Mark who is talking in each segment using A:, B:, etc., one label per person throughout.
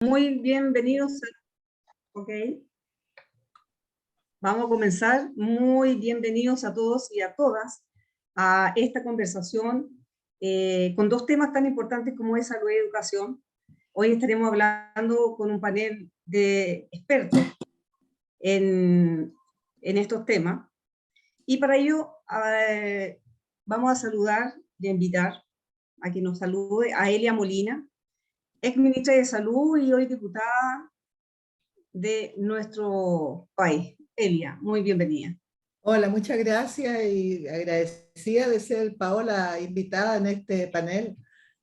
A: Muy bienvenidos. Ok, vamos a comenzar. Muy bienvenidos a todos y a todas a esta conversación con dos temas tan importantes como es salud y educación. Hoy estaremos hablando con un panel de expertos en estos temas. Y para ello vamos a saludar y a invitar a que nos salude a Elia Molina, ex ministra de Salud y hoy diputada de nuestro país. Elia, muy bienvenida.
B: Hola, muchas gracias y agradecida de ser Paola invitada en este panel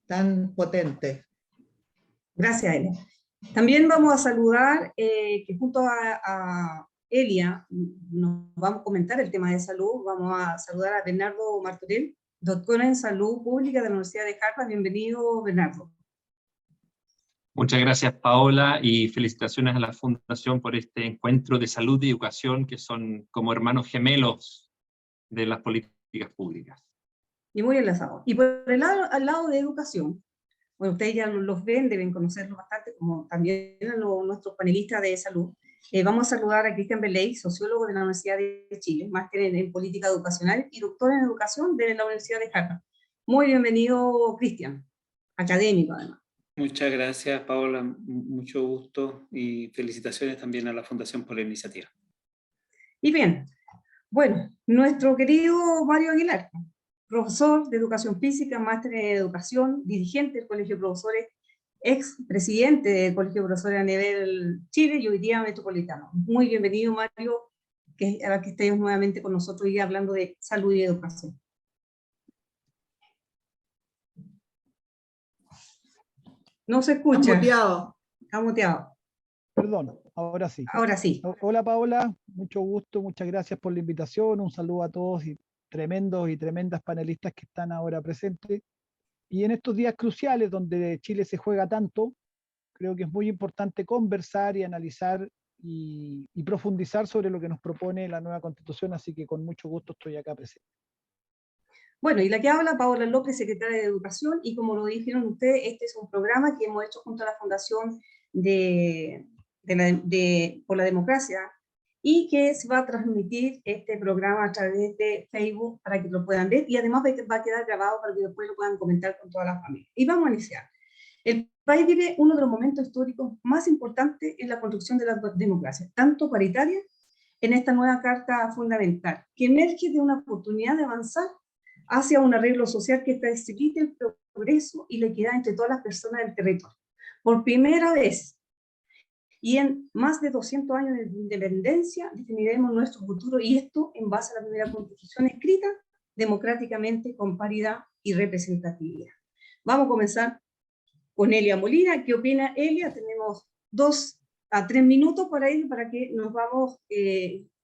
B: tan potente.
A: Gracias, Elia. También vamos a saludar que junto a Elia nos vamos a comentar el tema de salud. Vamos a saludar a Bernardo Martorell, doctor en salud pública de la Universidad de Harvard. Bienvenido, Bernardo.
C: Muchas gracias, Paola, y felicitaciones a la Fundación por este encuentro de salud y educación, que son como hermanos gemelos de las políticas públicas.
A: Y muy enlazado. Y por el lado, al lado de educación, bueno, ustedes ya los ven, deben conocerlos bastante, como también a nuestros panelistas de salud. Vamos a saludar a Cristian Beley, sociólogo de la Universidad de Chile, máster en política educacional y doctor en educación de la Universidad de Harvard. Muy bienvenido, Cristian, académico además.
D: Muchas gracias, Paola, mucho gusto y felicitaciones también a la Fundación por la iniciativa.
A: Y bien, bueno, nuestro querido Mario Aguilar, profesor de educación física, máster en educación, dirigente del Colegio de Profesores, ex presidente del Colegio de Profesores a nivel Chile y hoy día metropolitano. Muy bienvenido, Mario, a que estés nuevamente con nosotros y hablando de salud y educación. No se escucha.
B: Está muteado.
A: Está muteado.
E: Perdón, ahora sí.
A: Ahora sí.
E: Hola Paola, mucho gusto, muchas gracias por la invitación, un saludo a todos y tremendos y tremendas panelistas que están ahora presentes. Y en estos días cruciales donde Chile se juega tanto, creo que es muy importante conversar y analizar y profundizar sobre lo que nos propone la nueva Constitución, así que con mucho gusto estoy acá presente.
A: Bueno, y la que habla, Paola López, secretaria de Educación, y como lo dijeron ustedes, este es un programa que hemos hecho junto a la Fundación por la Democracia, y que se va a transmitir este programa a través de Facebook para que lo puedan ver, y además va a quedar grabado para que después lo puedan comentar con todas las familias. Y vamos a iniciar. El país vive uno de los momentos históricos más importantes en la construcción de la democracia, tanto paritaria en esta nueva Carta Fundamental, que emerge de una oportunidad de avanzar hacia un arreglo social que facilite el progreso y la equidad entre todas las personas del territorio. Por primera vez, y en más de 200 años de independencia, definiremos nuestro futuro, y esto en base a la primera Constitución escrita democráticamente, con paridad y representatividad. Vamos a comenzar con Elia Molina. ¿Qué opina Elia? Tenemos 2 a 3 minutos para ello, para que nos vamos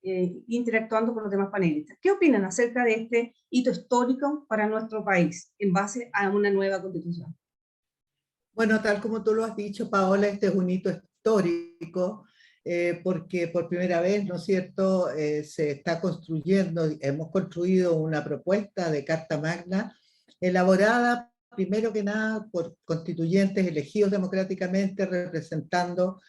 A: interactuando con los demás panelistas. ¿Qué opinan acerca de este hito histórico para nuestro país en base a una nueva Constitución?
B: Bueno, tal como tú lo has dicho, Paola, este es un hito histórico porque por primera vez, ¿no es cierto?, se está construyendo, hemos construido una propuesta de Carta Magna elaborada primero que nada por constituyentes elegidos democráticamente, representando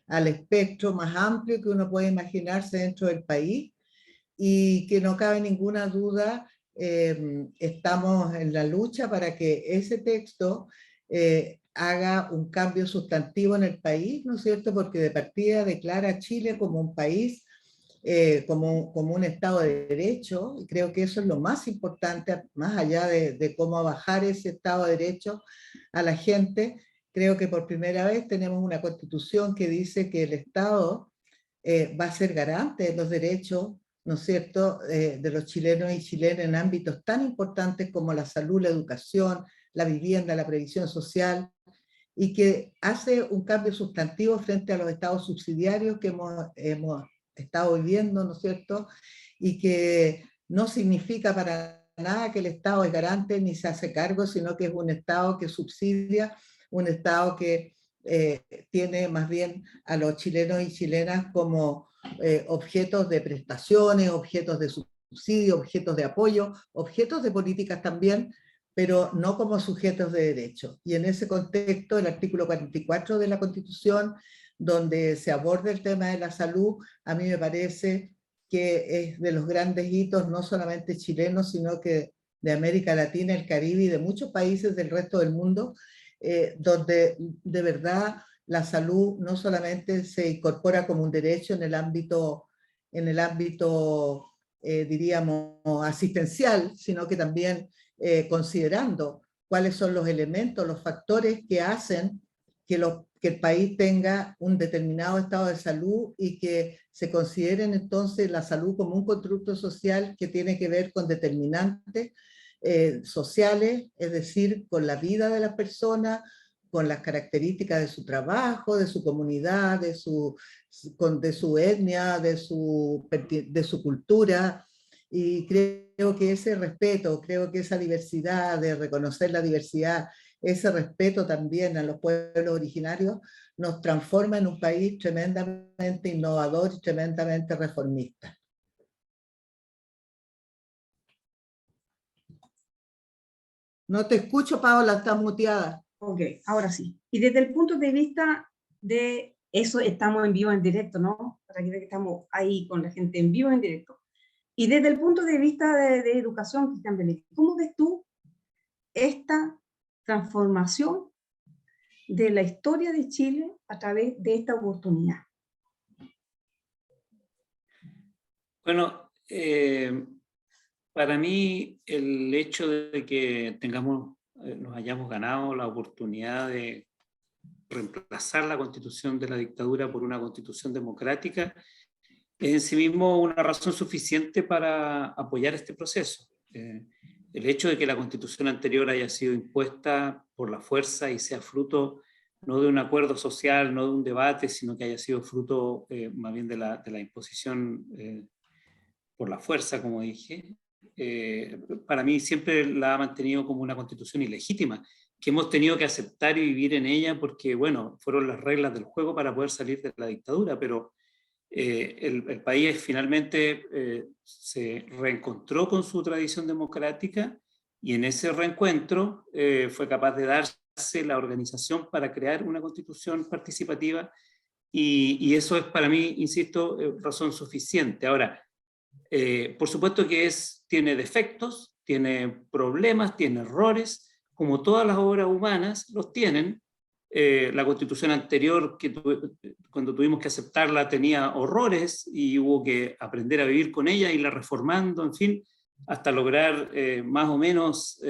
B: al espectro más amplio que uno puede imaginarse dentro del país, y que no cabe ninguna duda, estamos en la lucha para que ese texto haga un cambio sustantivo en el país, ¿no es cierto?, porque de partida declara a Chile como un país, como un Estado de Derecho, y creo que eso es lo más importante, más allá de cómo bajar ese Estado de Derecho a la gente. Creo que por primera vez tenemos una Constitución que dice que el Estado va a ser garante de los derechos, ¿no es cierto?, de los chilenos y chilenas en ámbitos tan importantes como la salud, la educación, la vivienda, la previsión social, y que hace un cambio sustantivo frente a los estados subsidiarios que hemos estado viviendo, ¿no es cierto?, y que no significa para nada que el Estado es garante ni se hace cargo, sino que es un Estado que subsidia, un Estado que tiene más bien a los chilenos y chilenas como objetos de prestaciones, objetos de subsidio, objetos de apoyo, objetos de políticas también, pero no como sujetos de derecho. Y en ese contexto, el artículo 44 de la Constitución, donde se aborda el tema de la salud, a mí me parece que es de los grandes hitos, no solamente chilenos, sino que de América Latina, el Caribe y de muchos países del resto del mundo, donde de verdad la salud no solamente se incorpora como un derecho en el ámbito diríamos, asistencial, sino que también considerando cuáles son los elementos, los factores que hacen que el país tenga un determinado estado de salud y que se consideren entonces la salud como un constructo social que tiene que ver con determinantes sociales, es decir, con la vida de las personas, con las características de su trabajo, de su comunidad, de su etnia, de su cultura. Y creo que ese respeto, creo que esa diversidad, de reconocer la diversidad, ese respeto también a los pueblos originarios, nos transforma en un país tremendamente innovador y tremendamente reformista. No te escucho, Paola, estás muteada.
A: Ok, ahora sí. Y desde el punto de vista de eso, estamos en vivo, en directo, ¿no? Para que vean que estamos ahí con la gente en vivo, en directo. Y desde el punto de vista de educación, Cristian Benetti, ¿cómo ves tú esta transformación de la historia de Chile a través de esta oportunidad?
D: Bueno, para mí el hecho de que nos hayamos ganado la oportunidad de reemplazar la constitución de la dictadura por una constitución democrática es en sí mismo una razón suficiente para apoyar este proceso. El hecho de que la constitución anterior haya sido impuesta por la fuerza y sea fruto no de un acuerdo social, no de un debate, sino que haya sido fruto más bien de la imposición por la fuerza, como dije, para mí siempre la ha mantenido como una constitución ilegítima, que hemos tenido que aceptar y vivir en ella porque, bueno, fueron las reglas del juego para poder salir de la dictadura, pero el país finalmente se reencontró con su tradición democrática y en ese reencuentro fue capaz de darse la organización para crear una constitución participativa y eso es para mí, insisto, razón suficiente. Ahora, por supuesto que tiene defectos, tiene problemas, tiene errores, como todas las obras humanas los tienen. La constitución anterior, cuando tuvimos que aceptarla, tenía horrores y hubo que aprender a vivir con ella, irla reformando, en fin, hasta lograr más o menos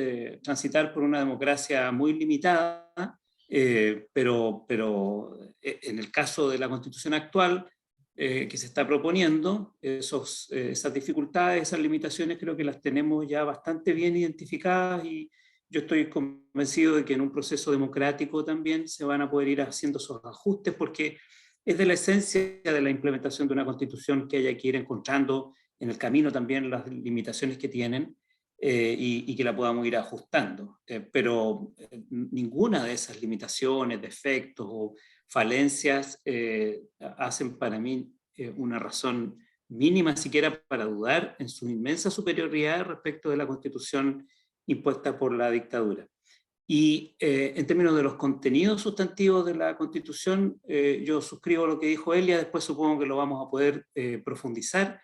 D: transitar por una democracia muy limitada, pero en el caso de la constitución actual, que se está proponiendo, esas dificultades, esas limitaciones creo que las tenemos ya bastante bien identificadas y yo estoy convencido de que en un proceso democrático también se van a poder ir haciendo esos ajustes porque es de la esencia de la implementación de una constitución que haya que ir encontrando en el camino también las limitaciones que tienen y que la podamos ir ajustando. Pero ninguna de esas limitaciones, defectos o falencias hacen para mí una razón mínima siquiera para dudar en su inmensa superioridad respecto de la constitución impuesta por la dictadura. Y en términos de los contenidos sustantivos de la constitución, yo suscribo lo que dijo Elia, después supongo que lo vamos a poder profundizar.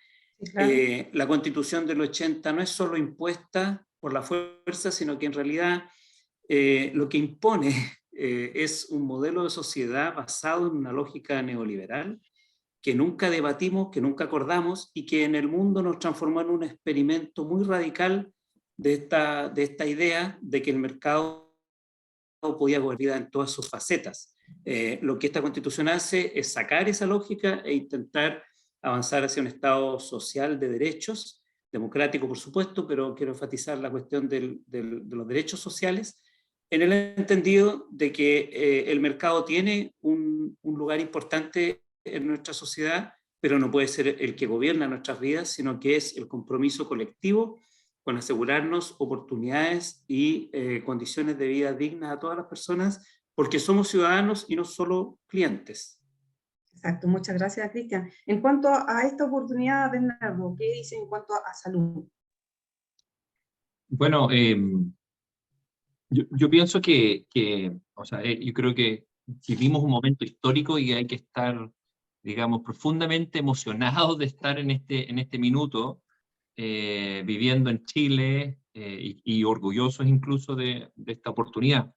A: Claro.
D: La constitución del 80 no es solo impuesta por la fuerza, sino que en realidad lo que impone es un modelo de sociedad basado en una lógica neoliberal que nunca debatimos, que nunca acordamos y que en el mundo nos transformó en un experimento muy radical de esta idea de que el mercado podía gobernar en todas sus facetas. Lo que esta constitución hace es sacar esa lógica e intentar avanzar hacia un Estado social de derechos, democrático por supuesto, pero quiero enfatizar la cuestión de los derechos sociales, en el entendido de que el mercado tiene un lugar importante en nuestra sociedad, pero no puede ser el que gobierna nuestras vidas, sino que es el compromiso colectivo con asegurarnos oportunidades y condiciones de vida dignas a todas las personas, porque somos ciudadanos y no solo clientes.
A: Exacto, muchas gracias, Cristian. En cuanto a esta oportunidad, Bernardo, ¿qué dice en cuanto a salud?
C: Bueno, Yo pienso o sea, yo creo que vivimos un momento histórico y hay que estar, digamos, profundamente emocionados de estar en este minuto, viviendo en Chile, y orgullosos incluso de esta oportunidad.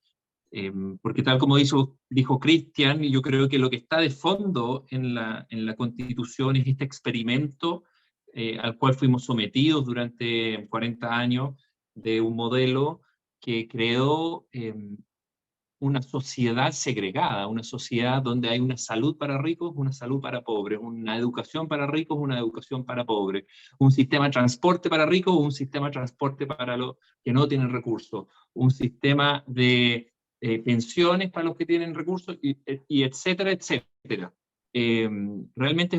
C: Porque tal como dijo Cristian, yo creo que lo que está de fondo en la Constitución es este experimento al cual fuimos sometidos durante 40 años, de un modelo que creó una sociedad segregada, una sociedad donde hay una salud para ricos, una salud para pobres, una educación para ricos, una educación para pobres, un sistema de transporte para ricos, un sistema de transporte para los que no tienen recursos, un sistema de pensiones para los que tienen recursos, y etcétera, etcétera. Realmente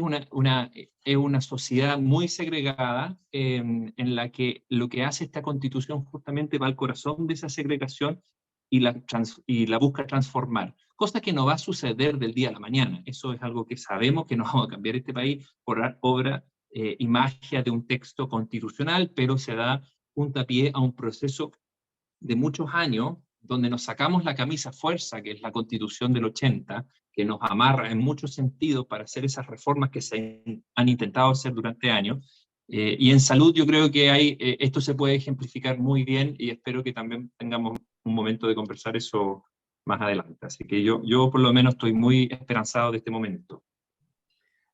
C: es una sociedad muy segregada, en la que lo que hace esta Constitución justamente va al corazón de esa segregación y la busca transformar, cosa que no va a suceder del día a la mañana. Eso es algo que sabemos que no vamos a cambiar este país por obra y magia de un texto constitucional, pero se da puntapié a un proceso de muchos años donde nos sacamos la camisa a fuerza, que es la Constitución del 80, que nos amarra en muchos sentidos para hacer esas reformas que se han intentado hacer durante años. Y en salud yo creo que esto se puede ejemplificar muy bien, y espero que también tengamos un momento de conversar eso más adelante. Así que yo por lo menos estoy muy esperanzado de este momento.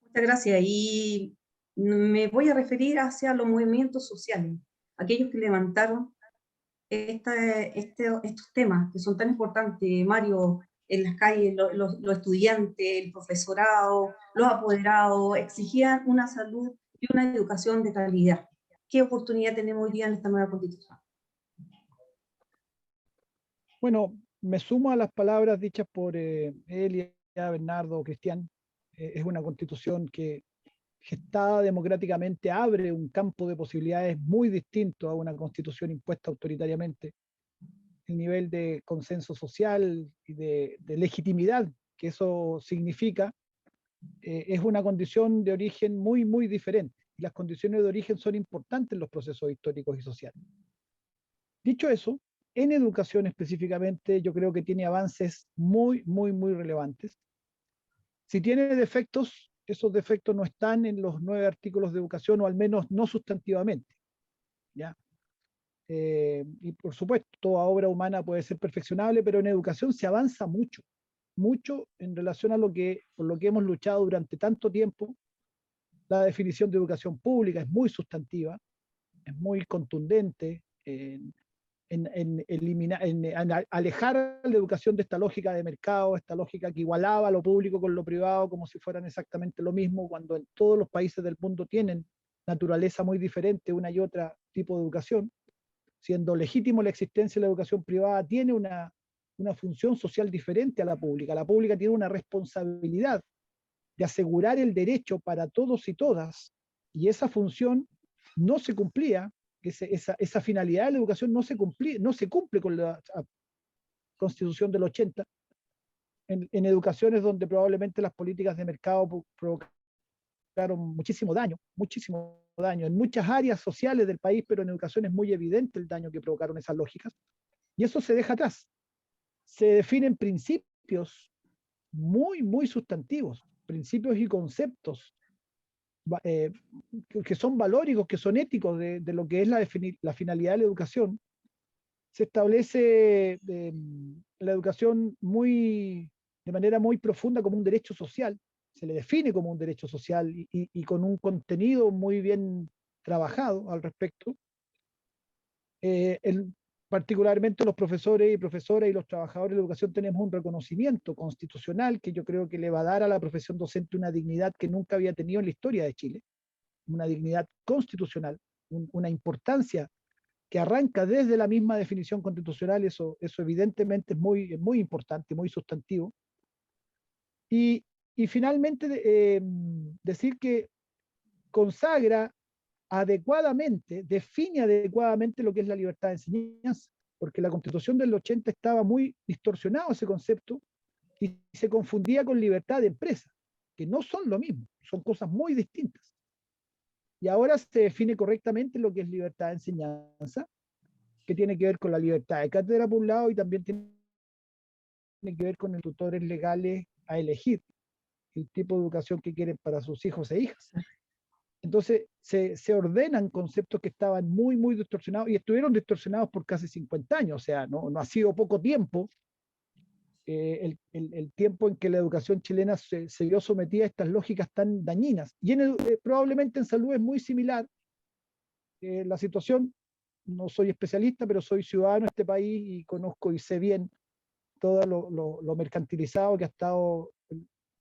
A: Muchas gracias. Y me voy a referir hacia los movimientos sociales, aquellos que levantaron estos temas que son tan importantes, Mario, en las calles, los estudiantes, el profesorado, los apoderados, exigían una salud y una educación de calidad. ¿Qué oportunidad tenemos hoy día en esta nueva Constitución?
E: Bueno, me sumo a las palabras dichas por Elia, Bernardo, Cristian. Es una constitución que, gestada democráticamente, abre un campo de posibilidades muy distinto a una constitución impuesta autoritariamente. El nivel de consenso social y de legitimidad que eso significa es una condición de origen muy, muy diferente. Y las condiciones de origen son importantes en los procesos históricos y sociales. Dicho eso, en educación específicamente, yo creo que tiene avances muy, muy, muy relevantes. Si tiene defectos, esos defectos no están en los 9 artículos de educación, o al menos no sustantivamente, ¿ya? Y por supuesto, toda obra humana puede ser perfeccionable, pero en educación se avanza mucho, mucho en relación a por lo que hemos luchado durante tanto tiempo. La definición de educación pública es muy sustantiva, es muy contundente en alejar a la educación de esta lógica de mercado, esta lógica que igualaba lo público con lo privado como si fueran exactamente lo mismo, cuando en todos los países del mundo tienen naturaleza muy diferente una y otra tipo de educación. Siendo legítimo la existencia de la educación privada, tiene una función social diferente a la pública. La pública tiene una responsabilidad de asegurar el derecho para todos y todas, y esa función no se cumplía, esa finalidad de la educación no se cumple con la Constitución del 80, en educaciones donde probablemente las políticas de mercado provocaron muchísimo daño, en muchas áreas sociales del país, pero en educación es muy evidente el daño que provocaron esas lógicas, y eso se deja atrás. Se definen principios muy, muy sustantivos, principios y conceptos que son valóricos, que son éticos de lo que es la finalidad de la educación. Se establece la educación de manera muy profunda como un derecho social, se le define como un derecho social y con un contenido muy bien trabajado al respecto. Particularmente los profesores y profesoras y los trabajadores de la educación tenemos un reconocimiento constitucional que yo creo que le va a dar a la profesión docente una dignidad que nunca había tenido en la historia de Chile, una dignidad constitucional, una importancia que arranca desde la misma definición constitucional. Eso evidentemente es muy importante, muy sustantivo. Y finalmente decir que consagra adecuadamente, define adecuadamente lo que es la libertad de enseñanza, porque la Constitución del 80 estaba muy distorsionado ese concepto y se confundía con libertad de empresa, que no son lo mismo, son cosas muy distintas. Y ahora se define correctamente lo que es libertad de enseñanza, que tiene que ver con la libertad de cátedra por un lado y también tiene que ver con los tutores legales a elegir el tipo de educación que quieren para sus hijos e hijas. Entonces se ordenan conceptos que estaban muy, muy distorsionados y estuvieron distorsionados por casi 50 años, o sea, no ha sido poco tiempo el tiempo en que la educación chilena se vio sometida a estas lógicas tan dañinas. Y probablemente en salud es muy similar la situación. No soy especialista, pero soy ciudadano de este país y conozco y sé bien todo lo mercantilizado que ha estado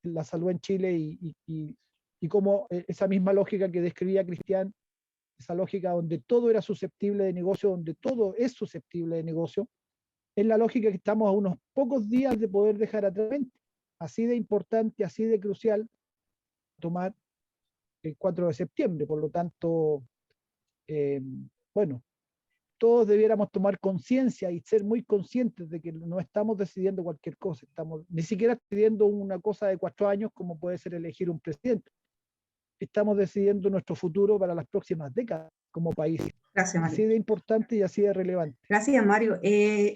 E: la salud en Chile y cómo esa misma lógica que describía Cristian, esa lógica donde todo era susceptible de negocio, donde todo es susceptible de negocio, es la lógica que estamos a unos pocos días de poder dejar atrás. Así de importante, así de crucial, tomar el 4 de septiembre. Por lo tanto, bueno, todos debiéramos tomar conciencia y ser muy conscientes de que no estamos decidiendo cualquier cosa, estamos ni siquiera decidiendo una cosa de 4 años como puede ser elegir un presidente. Estamos decidiendo nuestro futuro para las próximas décadas como país.
A: Gracias, Mario.
E: Así de importante y así de relevante.
A: Gracias, Mario.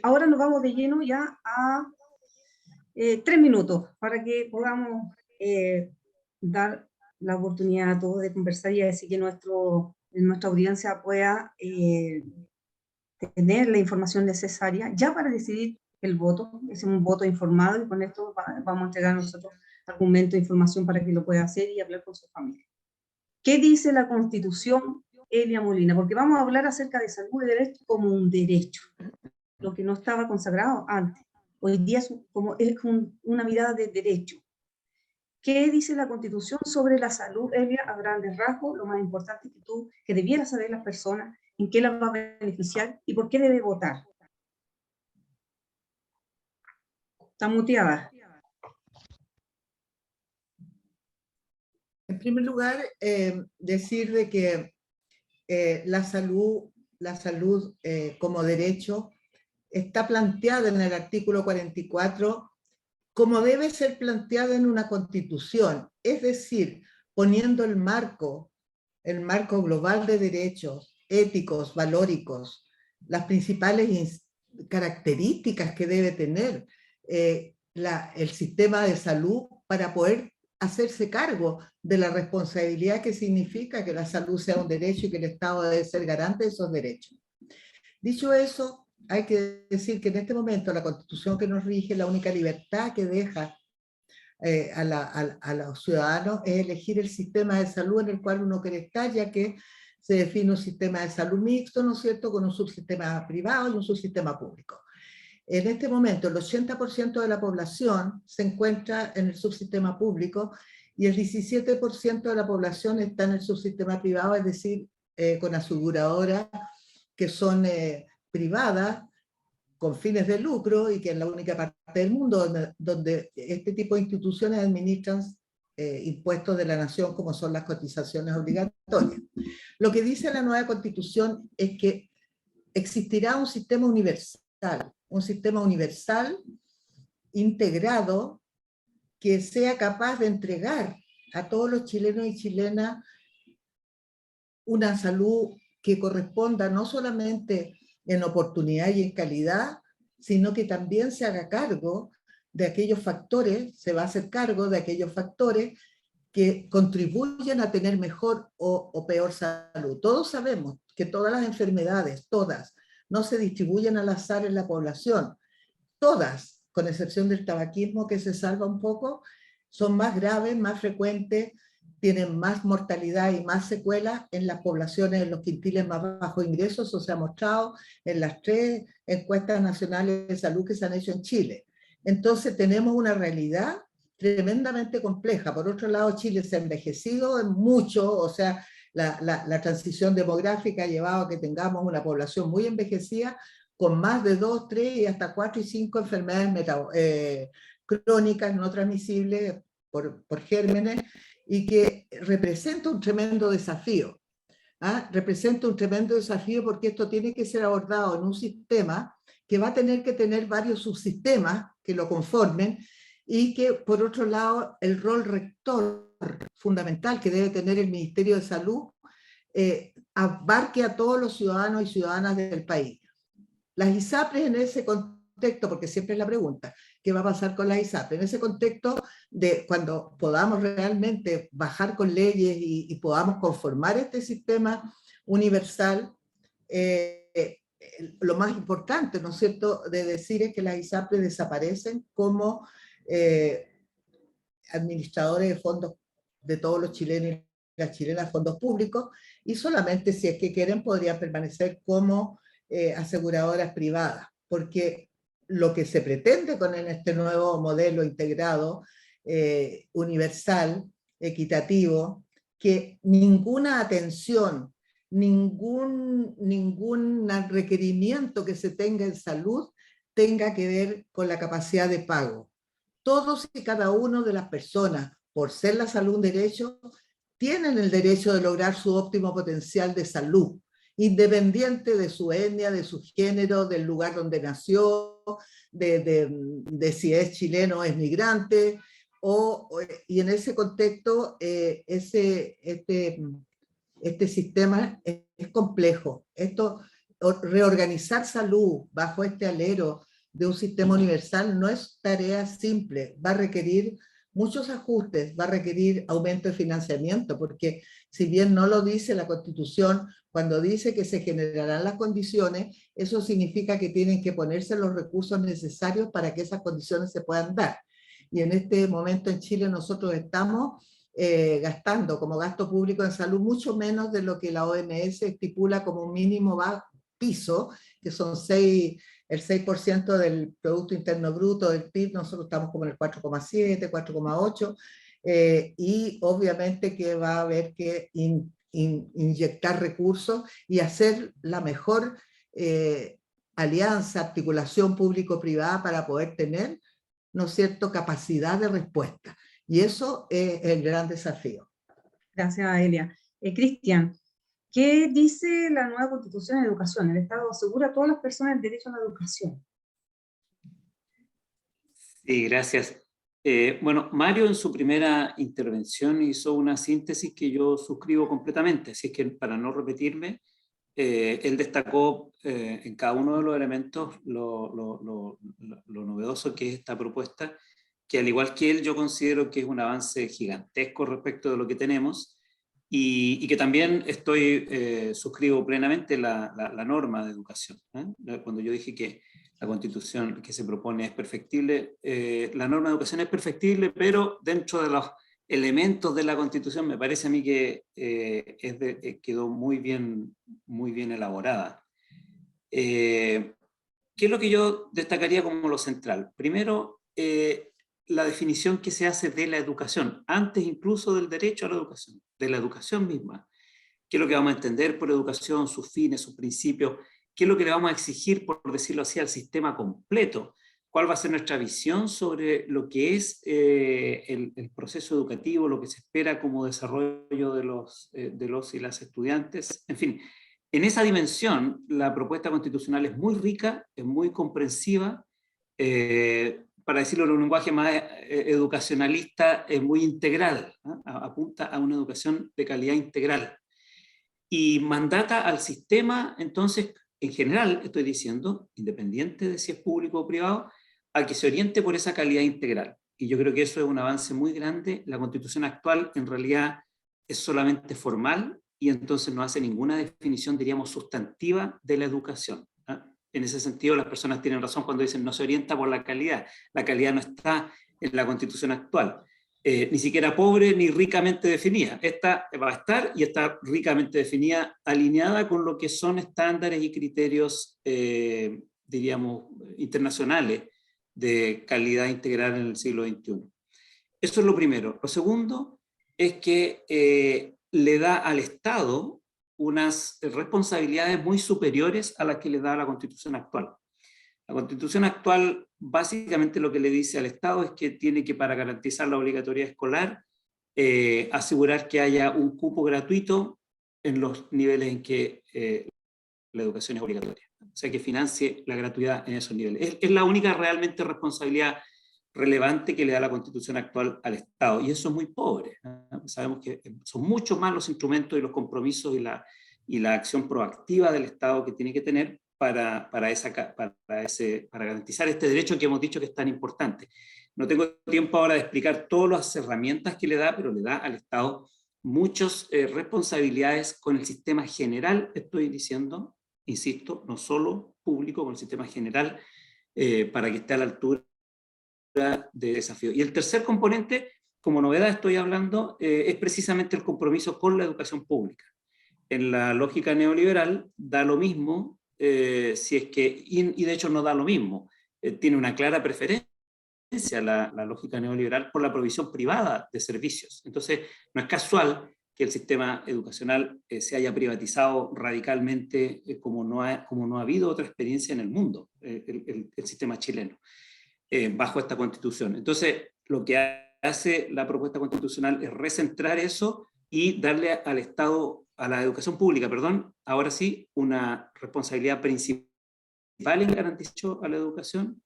A: Ahora nos vamos de lleno ya a 3 minutos para que podamos dar la oportunidad a todos de conversar y así que nuestra audiencia pueda tener la información necesaria ya para decidir el voto. Es un voto informado y con esto vamos a entregar nosotros argumentos e información para que lo pueda hacer y hablar con su familia. ¿Qué dice la Constitución, Elia Molina? Porque vamos a hablar acerca de salud y derecho como un derecho, lo que no estaba consagrado antes. Hoy día es una mirada de derecho. ¿Qué dice la Constitución sobre la salud, Elia, a grandes rasgos? Lo más importante que debieran saber las personas, en qué las va a beneficiar y por qué debe votar. Está muteada.
B: En primer lugar, decir de que la salud como derecho está planteada en el artículo 44 como debe ser planteada en una constitución, es decir, poniendo el marco global de derechos éticos, valóricos, las principales características que debe tener el sistema de salud para poder hacerse cargo de la responsabilidad que significa que la salud sea un derecho y que el Estado debe ser garante de esos derechos. Dicho eso, hay que decir que en este momento la Constitución que nos rige, la única libertad que deja a los ciudadanos es elegir el sistema de salud en el cual uno quiere estar, ya que se define un sistema de salud mixto, ¿no es cierto?, con un subsistema privado y un subsistema público. En este momento, el 80% de la población se encuentra en el subsistema público y el 17% de la población está en el subsistema privado, es decir, con aseguradoras que son privadas, con fines de lucro, y que es la única parte del mundo donde este tipo de instituciones administran impuestos de la nación, como son las cotizaciones obligatorias. Lo que dice la nueva Constitución es que existirá un sistema universal integrado que sea capaz de entregar a todos los chilenos y chilenas una salud que corresponda no solamente en oportunidad y en calidad, sino que también se haga cargo de aquellos factores, se va a hacer cargo de aquellos factores que contribuyen a tener mejor o peor salud. Todos sabemos que todas las enfermedades, todas, no se distribuyen al azar en la población. Todas, con excepción del tabaquismo que se salva un poco, son más graves, más frecuentes, tienen más mortalidad y más secuelas en las poblaciones, en los quintiles más bajos ingresos. Eso se ha mostrado en las 3 encuestas nacionales de salud que se han hecho en Chile. Entonces tenemos una realidad tremendamente compleja. Por otro lado, Chile se ha envejecido en mucho, o sea, la transición demográfica ha llevado a que tengamos una población muy envejecida, con más de 2, 3 y hasta 4 y 5 enfermedades crónicas no transmisibles por gérmenes, y que representa un tremendo desafío. Representa un tremendo desafío porque esto tiene que ser abordado en un sistema que va a tener que tener varios subsistemas que lo conformen, y que, por otro lado, el rol rector fundamental que debe tener el Ministerio de Salud abarque a todos los ciudadanos y ciudadanas del país. las ISAPRES en ese contexto, porque siempre es la pregunta, ¿qué va a pasar con las ISAPRES? En ese contexto de cuando podamos realmente bajar con leyes y podamos conformar este sistema universal, lo más importante, ¿no es cierto?, de decir es que las ISAPRES desaparecen como administradores de fondos de todos los chilenos y las chilenas, fondos públicos, y solamente si es que quieren podrían permanecer como aseguradoras privadas, porque lo que se pretende con este nuevo modelo integrado, universal, equitativo, que ninguna atención, ningún requerimiento que se tenga en salud tenga que ver con la capacidad de pago. Todos y cada uno de las personas, por ser la salud un derecho, tienen el derecho de lograr su óptimo potencial de salud, independiente de su etnia, de su género, del lugar donde nació, de si es chileno o es migrante, y en ese contexto este sistema es complejo. Reorganizar salud bajo este alero de un sistema universal no es tarea simple, va a requerir muchos ajustes, va a requerir aumento de financiamiento, porque si bien no lo dice la Constitución, cuando dice que se generarán las condiciones, eso significa que tienen que ponerse los recursos necesarios para que esas condiciones se puedan dar. Y en este momento en Chile nosotros estamos gastando como gasto público en salud mucho menos de lo que la OMS estipula como un mínimo piso, que son el 6% del Producto Interno Bruto del PIB, nosotros estamos como en el 4,7, 4,8, y obviamente que va a haber que inyectar recursos y hacer la mejor alianza, articulación público-privada para poder tener, ¿no es cierto?, capacidad de respuesta. Y eso es el gran desafío.
A: Gracias, Elia. Cristian, ¿qué dice la nueva Constitución de Educación? El Estado asegura a todas las personas el derecho a la educación.
D: Sí, gracias. Bueno, Mario en su primera intervención hizo una síntesis que yo suscribo completamente, así es que para no repetirme, él destacó en cada uno de los elementos lo novedoso que es esta propuesta, que al igual que él yo considero que es un avance gigantesco respecto de lo que tenemos, y que también suscribo plenamente la norma de educación. Cuando yo dije que la Constitución que se propone es perfectible, la norma de educación es perfectible, pero dentro de los elementos de la Constitución me parece a mí que quedó muy bien elaborada. ¿Qué es lo que yo destacaría como lo central? Primero, la definición que se hace de la educación, antes incluso del derecho a la educación, de la educación misma. ¿Qué es lo que vamos a entender por educación, sus fines, sus principios? ¿Qué es lo que le vamos a exigir, por decirlo así, al sistema completo? ¿Cuál va a ser nuestra visión sobre lo que es el proceso educativo, lo que se espera como desarrollo de los y las estudiantes? En fin, en esa dimensión, la propuesta constitucional es muy rica, es muy comprensiva, para decirlo en un lenguaje más educacionalista, es muy integral, ¿no? Apunta a una educación de calidad integral. Y mandata al sistema, entonces, en general, estoy diciendo, independiente de si es público o privado, a que se oriente por esa calidad integral. Y yo creo que eso es un avance muy grande. La Constitución actual, en realidad, es solamente formal y entonces no hace ninguna definición, diríamos, sustantiva de la educación. En ese sentido, las personas tienen razón cuando dicen no se orienta por la calidad. La calidad no está en la Constitución actual. Ni siquiera pobre ni ricamente definida. Esta va a estar y está ricamente definida, alineada con lo que son estándares y criterios, diríamos, internacionales de calidad integral en el siglo XXI. Eso es lo primero. Lo segundo es que le da al Estado unas responsabilidades muy superiores a las que le da la Constitución actual. La Constitución actual básicamente lo que le dice al Estado es que tiene que, para garantizar la obligatoriedad escolar, asegurar que haya un cupo gratuito en los niveles en que la educación es obligatoria. O sea, que financie la gratuidad en esos niveles. Es la única realmente responsabilidad relevante que le da la Constitución actual al Estado, y eso es muy pobre. Sabemos que son mucho más los instrumentos y los compromisos y la acción proactiva del Estado que tiene que tener para garantizar este derecho que hemos dicho que es tan importante. No tengo tiempo ahora de explicar todas las herramientas que le da, pero le da al Estado muchas responsabilidades con el sistema general, estoy diciendo, insisto, no solo público, con el sistema general, para que esté a la altura de desafío. Y el tercer componente, como novedad estoy hablando, es precisamente el compromiso con la educación pública. En la lógica neoliberal da lo mismo, si es que, y de hecho no da lo mismo, tiene una clara preferencia la lógica neoliberal por la provisión privada de servicios. Entonces, no es casual que el sistema educacional se haya privatizado radicalmente como no ha habido otra experiencia en el mundo, el sistema chileno, bajo esta constitución. Entonces, lo que hace la propuesta constitucional es recentrar eso y darle al Estado, a la educación pública, perdón, ahora sí, una responsabilidad principal en garantizar a la educación,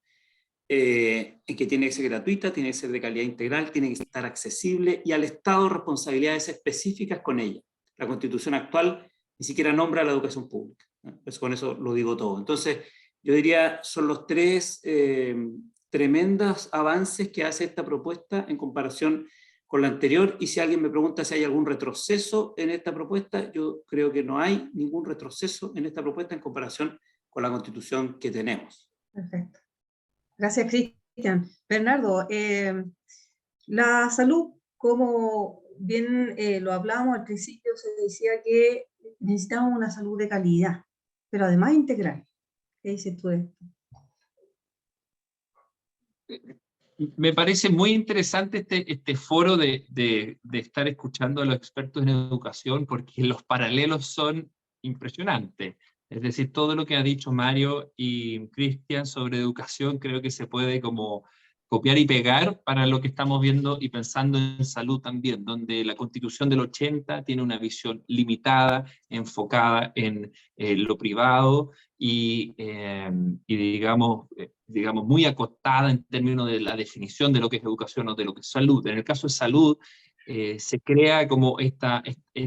D: en que tiene que ser gratuita, tiene que ser de calidad integral, tiene que estar accesible, y al Estado responsabilidades específicas con ella. La Constitución actual ni siquiera nombra a la educación pública, ¿no? Pues con eso lo digo todo. Entonces, yo diría, son los tres tremendos avances que hace esta propuesta en comparación con la anterior, y si alguien me pregunta si hay algún retroceso en esta propuesta, yo creo que no hay ningún retroceso en esta propuesta en comparación con la Constitución que tenemos.
A: Perfecto. Gracias, Cristian. Bernardo, la salud, como bien lo hablábamos al principio, se decía que necesitamos una salud de calidad, pero además integral. ¿Qué dices tú de esto?
C: Me parece muy interesante este foro de estar escuchando a los expertos en educación, porque los paralelos son impresionantes. Es decir, todo lo que ha dicho Mario y Cristian sobre educación creo que se puede como copiar y pegar para lo que estamos viendo y pensando en salud también, donde la Constitución del 80 tiene una visión limitada, enfocada en lo privado y digamos, muy acotada en términos de la definición de lo que es educación o de lo que es salud. En el caso de salud, se crea como es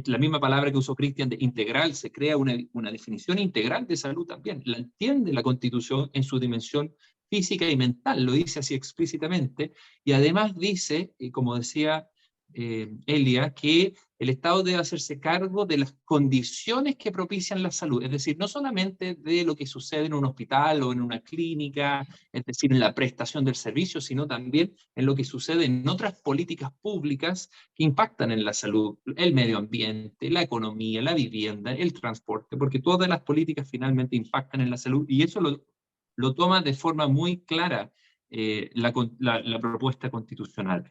C: la misma palabra que usó Cristian de integral, se crea una definición integral de salud también. La entiende la Constitución en su dimensión física y mental, lo dice así explícitamente, y además dice, y como decía Elia, que el Estado debe hacerse cargo de las condiciones que propician la salud, es decir, no solamente de lo que sucede en un hospital o en una clínica, es decir, en la prestación del servicio, sino también en lo que sucede en otras políticas públicas que impactan en la salud, el medio ambiente, la economía, la vivienda, el transporte, porque todas las políticas finalmente impactan en la salud, y eso lo toma de forma muy clara la propuesta constitucional.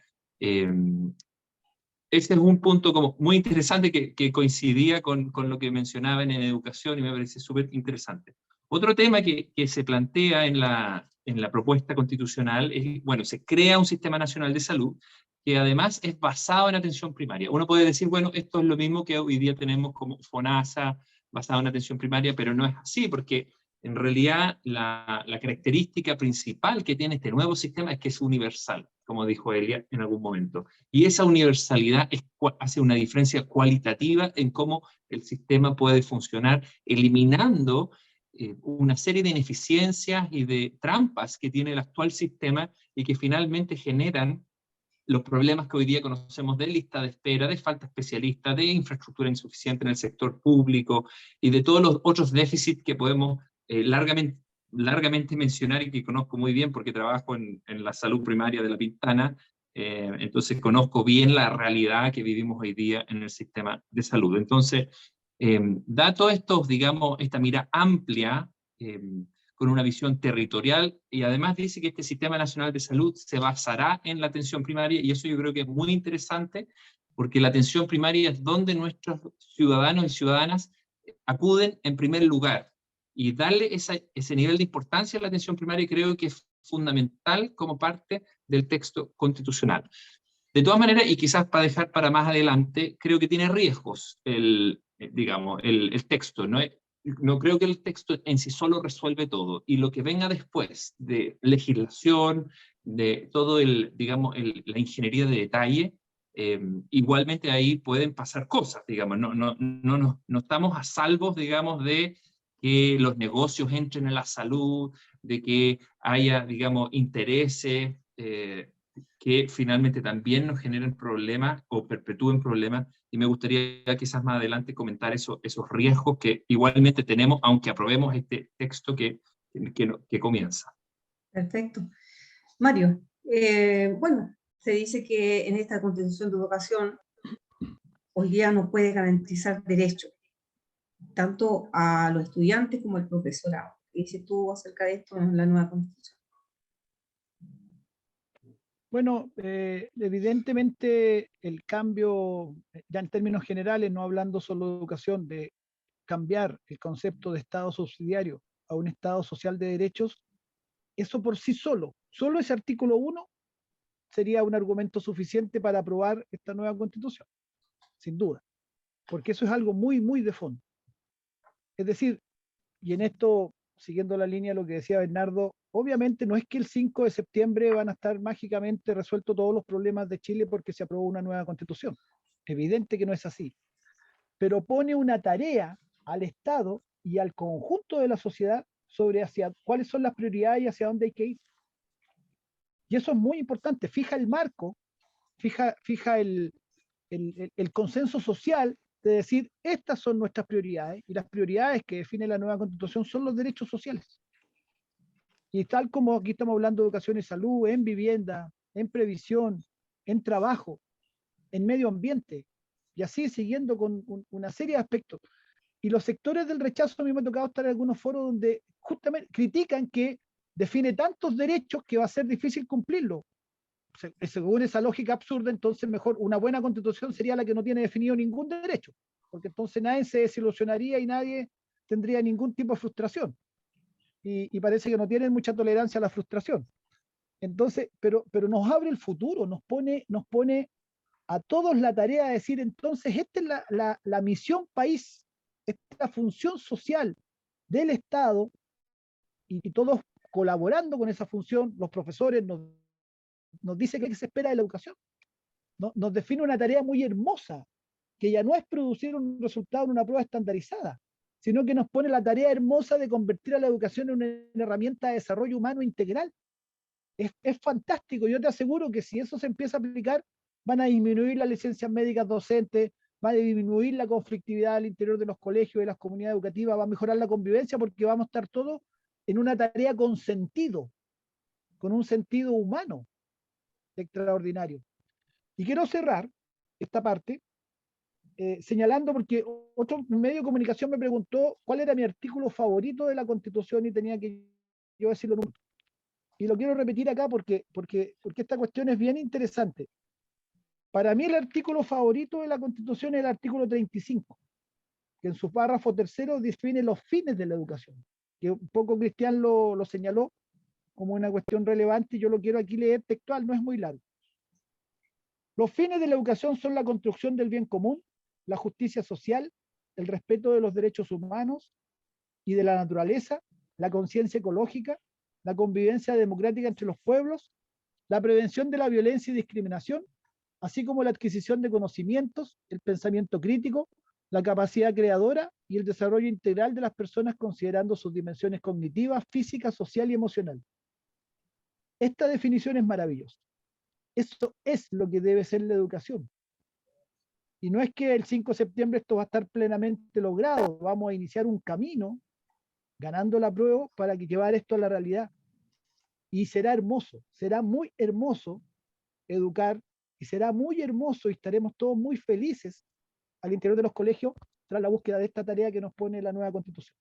C: Ese es un punto como muy interesante que coincidía con lo que mencionaban en educación y me parece súper interesante. Otro tema que se plantea en la propuesta constitucional es, bueno, se crea un sistema nacional de salud que además es basado en atención primaria. Uno puede decir, bueno, esto es lo mismo que hoy día tenemos como FONASA, basado en atención primaria, pero no es así, porque en realidad la característica principal que tiene este nuevo sistema es que es universal, como dijo Elia en algún momento. Y esa universalidad hace una diferencia cualitativa en cómo el sistema puede funcionar, eliminando una serie de ineficiencias y de trampas que tiene el actual sistema y que finalmente generan los problemas que hoy día conocemos de lista de espera, de falta de especialistas, de infraestructura insuficiente en el sector público y de todos los otros déficits que podemos largamente mencionar y que conozco muy bien porque trabajo en la salud primaria de La Pintana, entonces conozco bien la realidad que vivimos hoy día en el sistema de salud. Entonces, da todo esto, digamos, esta mirada amplia, con una visión territorial, y además dice que este Sistema Nacional de Salud se basará en la atención primaria, y eso yo creo que es muy interesante, porque la atención primaria es donde nuestros ciudadanos y ciudadanas acuden en primer lugar, y darle ese nivel de importancia a la atención primaria creo que es fundamental como parte del texto constitucional. De todas maneras, y quizás para dejar para más adelante, creo que tiene riesgos el texto, no creo que el texto en sí solo resuelve todo, y lo que venga después de legislación, de todo la ingeniería de detalle, igualmente ahí pueden pasar cosas, digamos, no estamos a salvos, digamos, de que los negocios entren en la salud, de que haya, digamos, intereses que finalmente también nos generen problemas o perpetúen problemas, y me gustaría quizás más adelante comentar esos riesgos que igualmente tenemos, aunque aprobemos este texto que comienza.
A: Perfecto. Mario, bueno, se dice que en esta Constitución de Educación hoy día no puede garantizar derechos, tanto a los estudiantes como al profesorado. ¿Qué dices tú acerca de esto en la nueva Constitución?
E: Bueno, evidentemente el cambio, ya en términos generales, no hablando solo de educación, de cambiar el concepto de Estado subsidiario a un Estado social de derechos, eso por sí solo ese artículo 1 sería un argumento suficiente para aprobar esta nueva Constitución, sin duda, porque eso es algo muy, muy de fondo. Es decir, y en esto, siguiendo la línea de lo que decía Bernardo, obviamente no es que el 5 de septiembre van a estar mágicamente resueltos todos los problemas de Chile porque se aprobó una nueva Constitución. Evidente que no es así. Pero pone una tarea al Estado y al conjunto de la sociedad sobre hacia cuáles son las prioridades y hacia dónde hay que ir. Y eso es muy importante. Fija el marco, fija el consenso social de decir, estas son nuestras prioridades, y las prioridades que define la nueva Constitución son los derechos sociales. Y tal como aquí estamos hablando de educación y salud, en vivienda, en previsión, en trabajo, en medio ambiente, y así siguiendo con una serie de aspectos. Y los sectores del rechazo, a mí me ha tocado estar en algunos foros donde justamente critican que define tantos derechos que va a ser difícil cumplirlo. Según esa lógica absurda, entonces mejor una buena Constitución sería la que no tiene definido ningún derecho, porque entonces nadie se desilusionaría y nadie tendría ningún tipo de frustración. Y parece que no tienen mucha tolerancia a la frustración. Entonces, pero nos abre el futuro, nos pone a todos la tarea de decir, entonces, esta es la misión país, esta función social del Estado, y todos colaborando con esa función, los profesores nos dice que se espera de la educación. Nos define una tarea muy hermosa, que ya no es producir un resultado en una prueba estandarizada, sino que nos pone la tarea hermosa de convertir a la educación en una herramienta de desarrollo humano integral. Es fantástico. Yo te aseguro que si eso se empieza a aplicar, van a disminuir las licencias médicas docentes, va a disminuir la conflictividad al interior de los colegios y de las comunidades educativas, va a mejorar la convivencia porque vamos a estar todos en una tarea con sentido, con un sentido humano extraordinario. Y quiero cerrar esta parte señalando, porque otro medio de comunicación me preguntó cuál era mi artículo favorito de la Constitución y tenía que yo decirlo en un... Y lo quiero repetir acá porque esta cuestión es bien interesante. Para mí el artículo favorito de la Constitución es el artículo 35, que en su párrafo tercero define los fines de la educación, que un poco Cristian lo señaló como una cuestión relevante, y yo lo quiero aquí leer textual, no es muy largo. Los fines de la educación son la construcción del bien común, la justicia social, el respeto de los derechos humanos y de la naturaleza, la conciencia ecológica, la convivencia democrática entre los pueblos, la prevención de la violencia y discriminación, así como la adquisición de conocimientos, el pensamiento crítico, la capacidad creadora y el desarrollo integral de las personas considerando sus dimensiones cognitivas, físicas, social y emocional. Esta definición es maravillosa. Eso es lo que debe ser la educación. Y no es que el 5 de septiembre esto va a estar plenamente logrado, vamos a iniciar un camino ganando la prueba para llevar esto a la realidad. Y será hermoso, será muy hermoso educar, y será muy hermoso y estaremos todos muy felices al interior de los colegios tras la búsqueda de esta tarea que nos pone la nueva Constitución.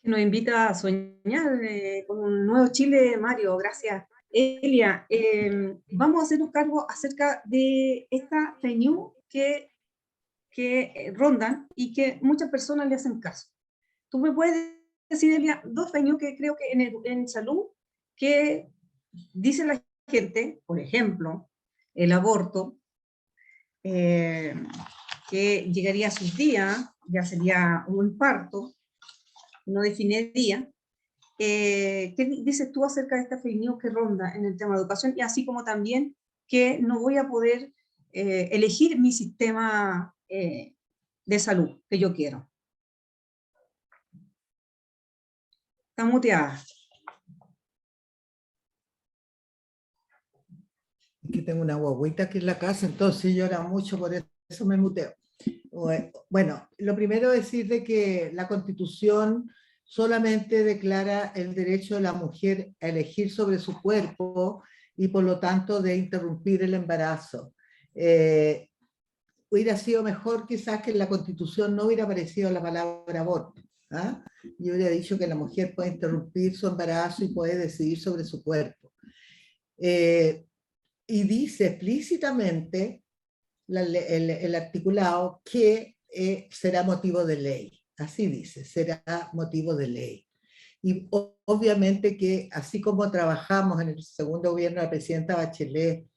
A: Que nos invita a soñar con un nuevo Chile, Mario, gracias. Elia, vamos a hacernos cargo acerca de esta fake news que rondan y que muchas personas le hacen caso. ¿Tú me puedes decir, Elia, dos fake news que creo que en salud que dice la gente, por ejemplo, el aborto, que llegaría a sus días, ya sería un parto, no define día. ¿Qué dices tú acerca de esta fake news que ronda en el tema de educación? Y así como también que no voy a poder elegir mi sistema de salud que yo quiero. Está muteada.
B: Es que tengo una guagüita aquí en la casa, entonces llora mucho, por eso me muteo. Bueno, lo primero es decir de que la Constitución solamente declara el derecho de la mujer a elegir sobre su cuerpo y por lo tanto de interrumpir el embarazo. Hubiera sido mejor quizás que en la Constitución no hubiera aparecido la palabra aborto. ¿Ah? Yo hubiera dicho que la mujer puede interrumpir su embarazo y puede decidir sobre su cuerpo. Y dice explícitamente el articulado que será motivo de ley. Así dice, será motivo de ley. Y obviamente que así como trabajamos en el segundo gobierno de la presidenta Bachelet,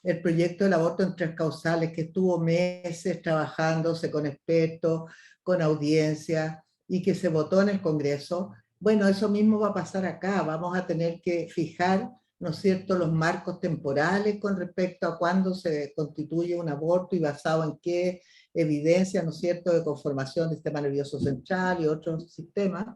B: el proyecto del aborto en 3 causales, que estuvo meses trabajándose con expertos, con audiencia, y que se votó en el Congreso, bueno, eso mismo va a pasar acá. Vamos a tener que fijar, ¿no es cierto?, los marcos temporales con respecto a cuándo se constituye un aborto y basado en qué evidencia, ¿no es cierto?, de conformación del sistema nervioso central y otros sistemas.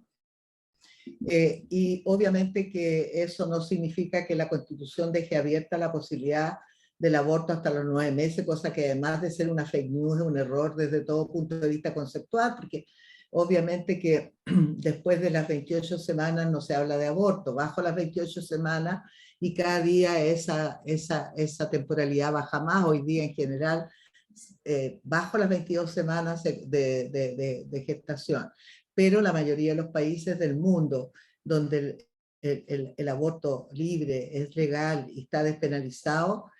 B: Y obviamente que eso no significa que la Constitución deje abierta la posibilidad del aborto hasta los 9 meses, cosa que además de ser una fake news, es un error desde todo punto de vista conceptual, porque obviamente que después de las 28 semanas no se habla de aborto, bajo las 28 semanas y cada día esa temporalidad baja más. Hoy día en general bajo las 22 semanas de gestación, pero la mayoría de los países del mundo donde el aborto libre es legal y está despenalizado,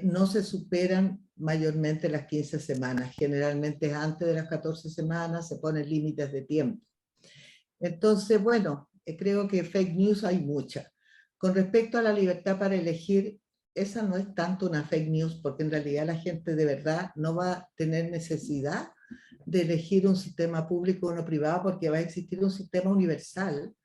B: no se superan mayormente las 15 semanas, generalmente antes de las 14 semanas se ponen límites de tiempo. Entonces, bueno, creo que fake news hay mucha. Con respecto a la libertad para elegir, esa no es tanto una fake news, porque en realidad la gente de verdad no va a tener necesidad de elegir un sistema público o uno privado, porque va a existir un sistema universal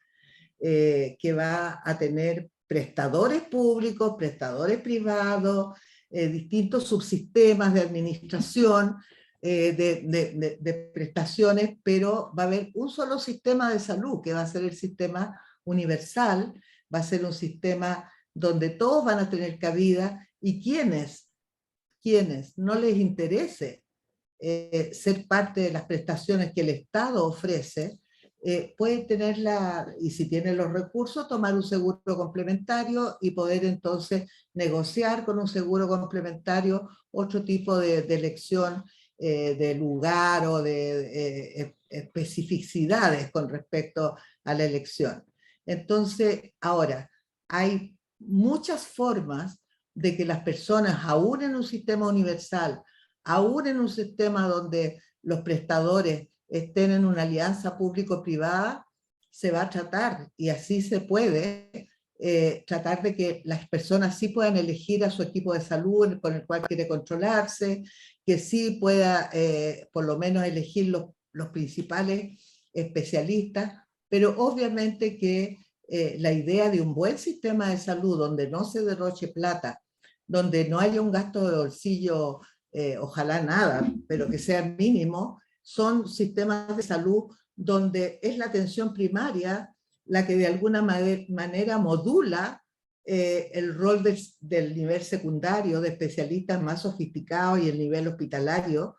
B: que va a tener prestadores públicos, prestadores privados, distintos subsistemas de administración, de prestaciones, pero va a haber un solo sistema de salud, que va a ser el sistema universal, va a ser un sistema donde todos van a tener cabida, y quienes no les interese ser parte de las prestaciones que el Estado ofrece, pueden tenerla, y si tienen los recursos, tomar un seguro complementario y poder entonces negociar con un seguro complementario otro tipo de elección de lugar o de especificidades con respecto a la elección. Entonces, ahora, hay muchas formas de que las personas, aún en un sistema universal, aún en un sistema donde los prestadores estén en una alianza público-privada, se va a tratar, y así se puede, tratar de que las personas sí puedan elegir a su equipo de salud con el cual quiere controlarse, que sí pueda por lo menos elegir los principales especialistas, pero obviamente que la idea de un buen sistema de salud donde no se derroche plata, donde no haya un gasto de bolsillo, ojalá nada, pero que sea mínimo, son sistemas de salud donde es la atención primaria la que de alguna manera modula el rol del nivel secundario, de especialistas más sofisticados y el nivel hospitalario.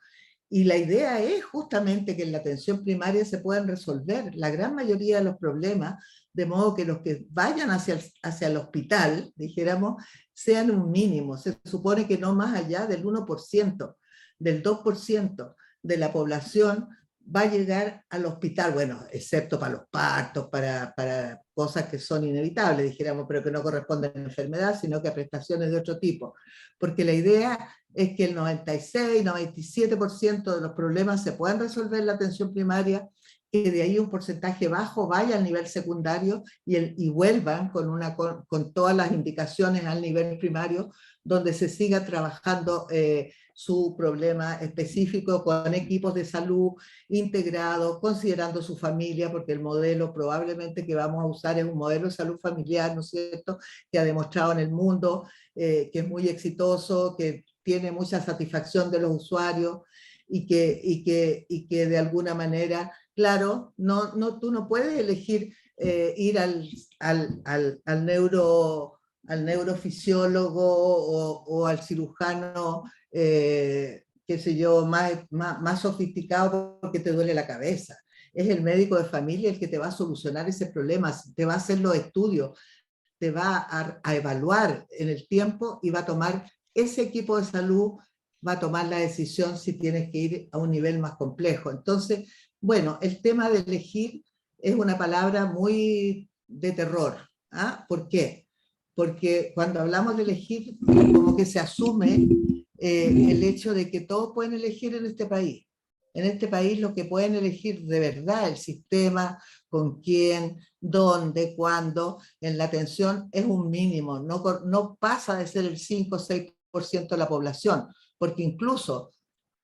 B: Y la idea es justamente que en la atención primaria se puedan resolver la gran mayoría de los problemas, de modo que los que vayan hacia el hospital, dijéramos, sean un mínimo. Se supone que no más allá del 1%, del 2% de la población va a llegar al hospital, bueno, excepto para los partos, para cosas que son inevitables, dijéramos, pero que no corresponden a enfermedad, sino que a prestaciones de otro tipo. Porque la idea es que el 96, 97% de los problemas se puedan resolver en la atención primaria, que de ahí un porcentaje bajo vaya al nivel secundario y vuelvan con todas las indicaciones al nivel primario, donde se siga trabajando su problema específico con equipos de salud integrados, considerando su familia, porque el modelo probablemente que vamos a usar es un modelo de salud familiar, ¿no es cierto?, que ha demostrado en el mundo que es muy exitoso, que tiene mucha satisfacción de los usuarios y que de alguna manera, claro, tú no puedes elegir ir al neurofisiólogo o al cirujano, qué sé yo, más sofisticado porque te duele la cabeza. Es el médico de familia el que te va a solucionar ese problema, te va a hacer los estudios, te va a evaluar en el tiempo y va a tomar, ese equipo de salud va a tomar la decisión si tienes que ir a un nivel más complejo. Entonces, bueno, el tema de elegir es una palabra muy de terror. ¿Ah? ¿Por qué? Porque cuando hablamos de elegir, como que se asume el hecho de que todos pueden elegir en este país. En este país lo que pueden elegir de verdad el sistema, con quién, dónde, cuándo, en la atención es un mínimo, no pasa de ser el 5 o 6% de la población, porque incluso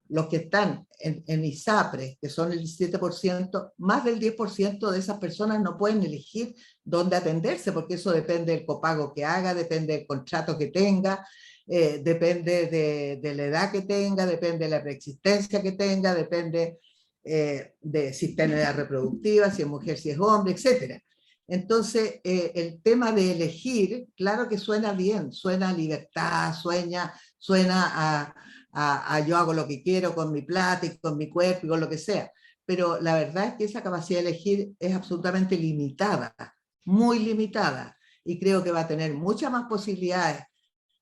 B: los que están en ISAPRE, que son el 17%, más del 10% de esas personas no pueden elegir dónde atenderse, porque eso depende del copago que haga, depende del contrato que tenga, depende de la edad que tenga, depende de la preexistencia que tenga, depende de si está en edad reproductiva, si es mujer, si es hombre, etc. Entonces, el tema de elegir, claro que suena bien, suena a libertad, suena a yo hago lo que quiero con mi plata y con mi cuerpo y con lo que sea. Pero la verdad es que esa capacidad de elegir es absolutamente limitada, muy limitada, y creo que va a tener muchas más posibilidades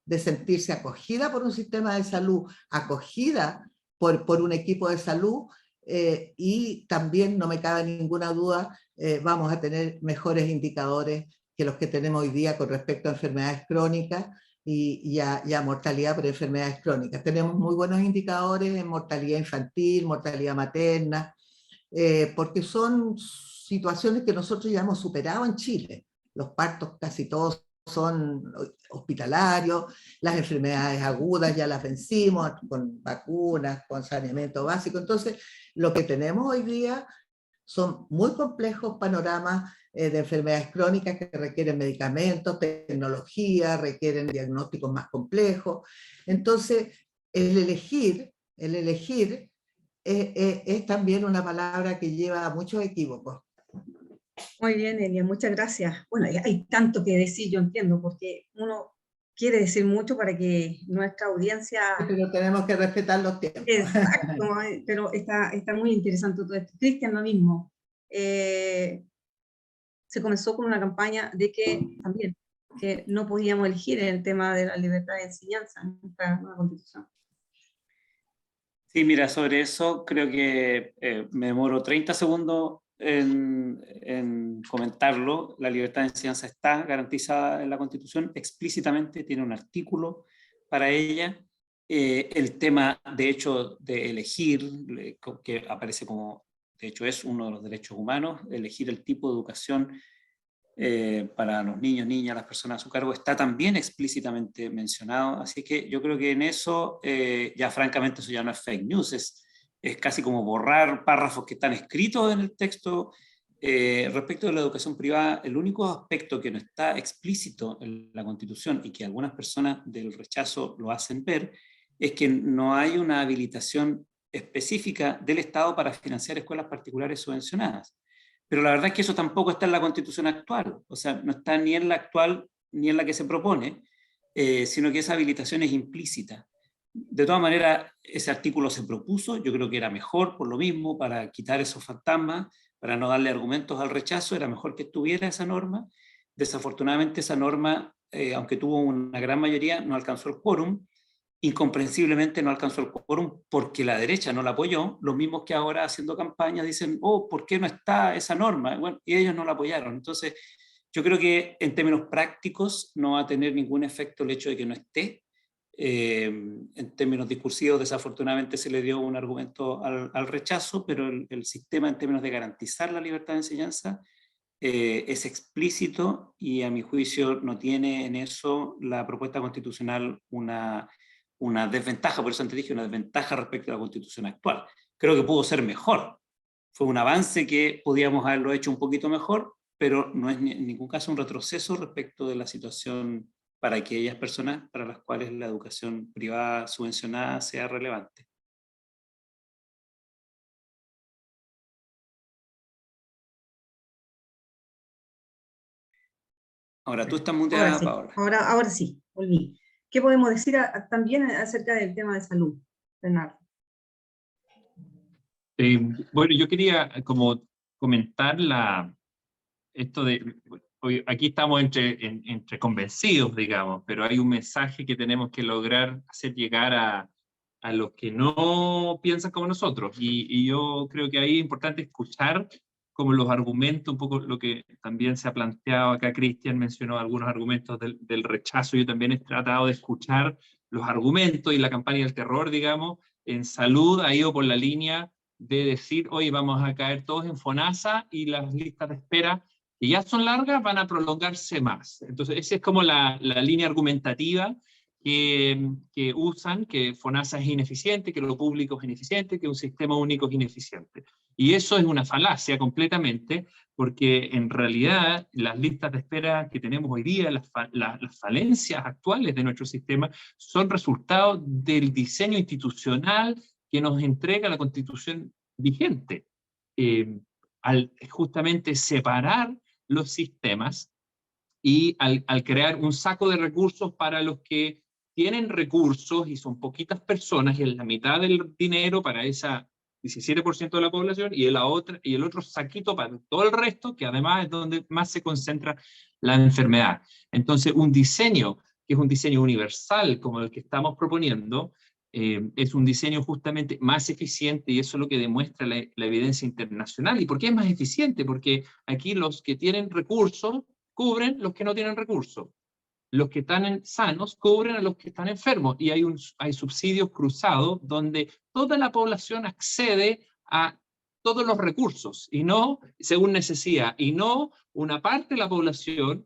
B: de sentirse acogida por un sistema de salud, acogida por un equipo de salud, y también, no me cabe ninguna duda, vamos a tener mejores indicadores que los que tenemos hoy día con respecto a enfermedades crónicas y a mortalidad por enfermedades crónicas. Tenemos muy buenos indicadores en mortalidad infantil, mortalidad materna, porque son situaciones que nosotros ya hemos superado en Chile. Los partos casi todos son hospitalarios, las enfermedades agudas ya las vencimos con vacunas, con saneamiento básico. Entonces, lo que tenemos hoy día son muy complejos panoramas de enfermedades crónicas que requieren medicamentos, tecnología, requieren diagnósticos más complejos. Entonces, el elegir es también una palabra que lleva muchos equívocos.
A: Muy bien, Elia, muchas gracias. Bueno, hay tanto que decir, yo entiendo, porque uno quiere decir mucho para que nuestra audiencia...
B: Pero tenemos que respetar los tiempos.
A: Exacto, pero está muy interesante todo esto. Cristian, lo mismo. Se comenzó con una campaña de que también que no podíamos elegir en el tema de la libertad de enseñanza en nuestra nueva Constitución.
D: Sí, mira, sobre eso creo que me demoro 30 segundos en comentarlo. La libertad de enseñanza está garantizada en la Constitución, explícitamente tiene un artículo para ella. El tema, de hecho, de elegir, que aparece como, de hecho, es uno de los derechos humanos, elegir el tipo de educación para los niños, niñas, las personas a su cargo, está también explícitamente mencionado. Así que yo creo que en eso, ya francamente, eso ya no es fake news, es casi como borrar párrafos que están escritos en el texto. Respecto de la educación privada, el único aspecto que no está explícito en la Constitución y que algunas personas del rechazo lo hacen ver, es que no hay una habilitación específica del Estado para financiar escuelas particulares subvencionadas. Pero la verdad es que eso tampoco está en la Constitución actual, o sea, no está ni en la actual ni en la que se propone, sino que esa habilitación es implícita. De todas maneras, ese artículo se propuso, yo creo que era mejor por lo mismo, para quitar esos fantasmas, para no darle argumentos al rechazo, era mejor que estuviera esa norma. Desafortunadamente esa norma, aunque tuvo una gran mayoría, no alcanzó el quórum. Incomprensiblemente no alcanzó el quórum porque la derecha no la apoyó, los mismos que ahora haciendo campaña dicen, oh, ¿por qué no está esa norma? Bueno, y ellos no la apoyaron. Entonces, yo creo que en términos prácticos no va a tener ningún efecto el hecho de que no esté. En términos discursivos, desafortunadamente se le dio un argumento al rechazo, pero el sistema en términos de garantizar la libertad de enseñanza es explícito y a mi juicio no tiene en eso la propuesta constitucional una desventaja, por eso antes dije una desventaja respecto a la Constitución actual. Creo que pudo ser mejor. Fue un avance que podíamos haberlo hecho un poquito mejor, pero no es en ningún caso un retroceso respecto de la situación para aquellas personas para las cuales la educación privada subvencionada sea relevante. Ahora tú estás
A: Ahora
D: muteada,
A: sí,
D: Paola.
A: ahora sí, volví. ¿Qué podemos decir también acerca del tema de salud, Bernardo?
C: Bueno, yo quería como comentar esto de, aquí estamos entre convencidos, digamos, pero hay un mensaje que tenemos que lograr hacer llegar a los que no piensan como nosotros. Y yo creo que ahí es importante escuchar como los argumentos, un poco lo que también se ha planteado acá. Cristian mencionó algunos argumentos del rechazo. Yo también he tratado de escuchar los argumentos, y la campaña del terror, digamos, en salud ha ido por la línea de decir, oye, vamos a caer todos en FONASA y las listas de espera, que ya son largas, van a prolongarse más. Entonces, esa es como la línea argumentativa que usan, que FONASA es ineficiente, que lo público es ineficiente, que un sistema único es ineficiente. Y eso es una falacia completamente, porque en realidad las listas de espera que tenemos hoy día, las falencias actuales de nuestro sistema, son resultado del diseño institucional que nos entrega la Constitución vigente, al justamente separar los sistemas y al crear un saco de recursos para los que tienen recursos, y son poquitas personas, y es la mitad del dinero para esa 17% de la población, y el otro saquito para todo el resto, que además es donde más se concentra la enfermedad. Entonces, un diseño que es un diseño universal como el que estamos proponiendo, es un diseño justamente más eficiente, y eso es lo que demuestra la evidencia internacional. ¿Y por qué es más eficiente? Porque aquí los que tienen recursos cubren los que no tienen recursos. Los que están sanos cubren a los que están enfermos, y hay subsidios cruzados donde toda la población accede a todos los recursos, y no según necesidad, y no una parte de la población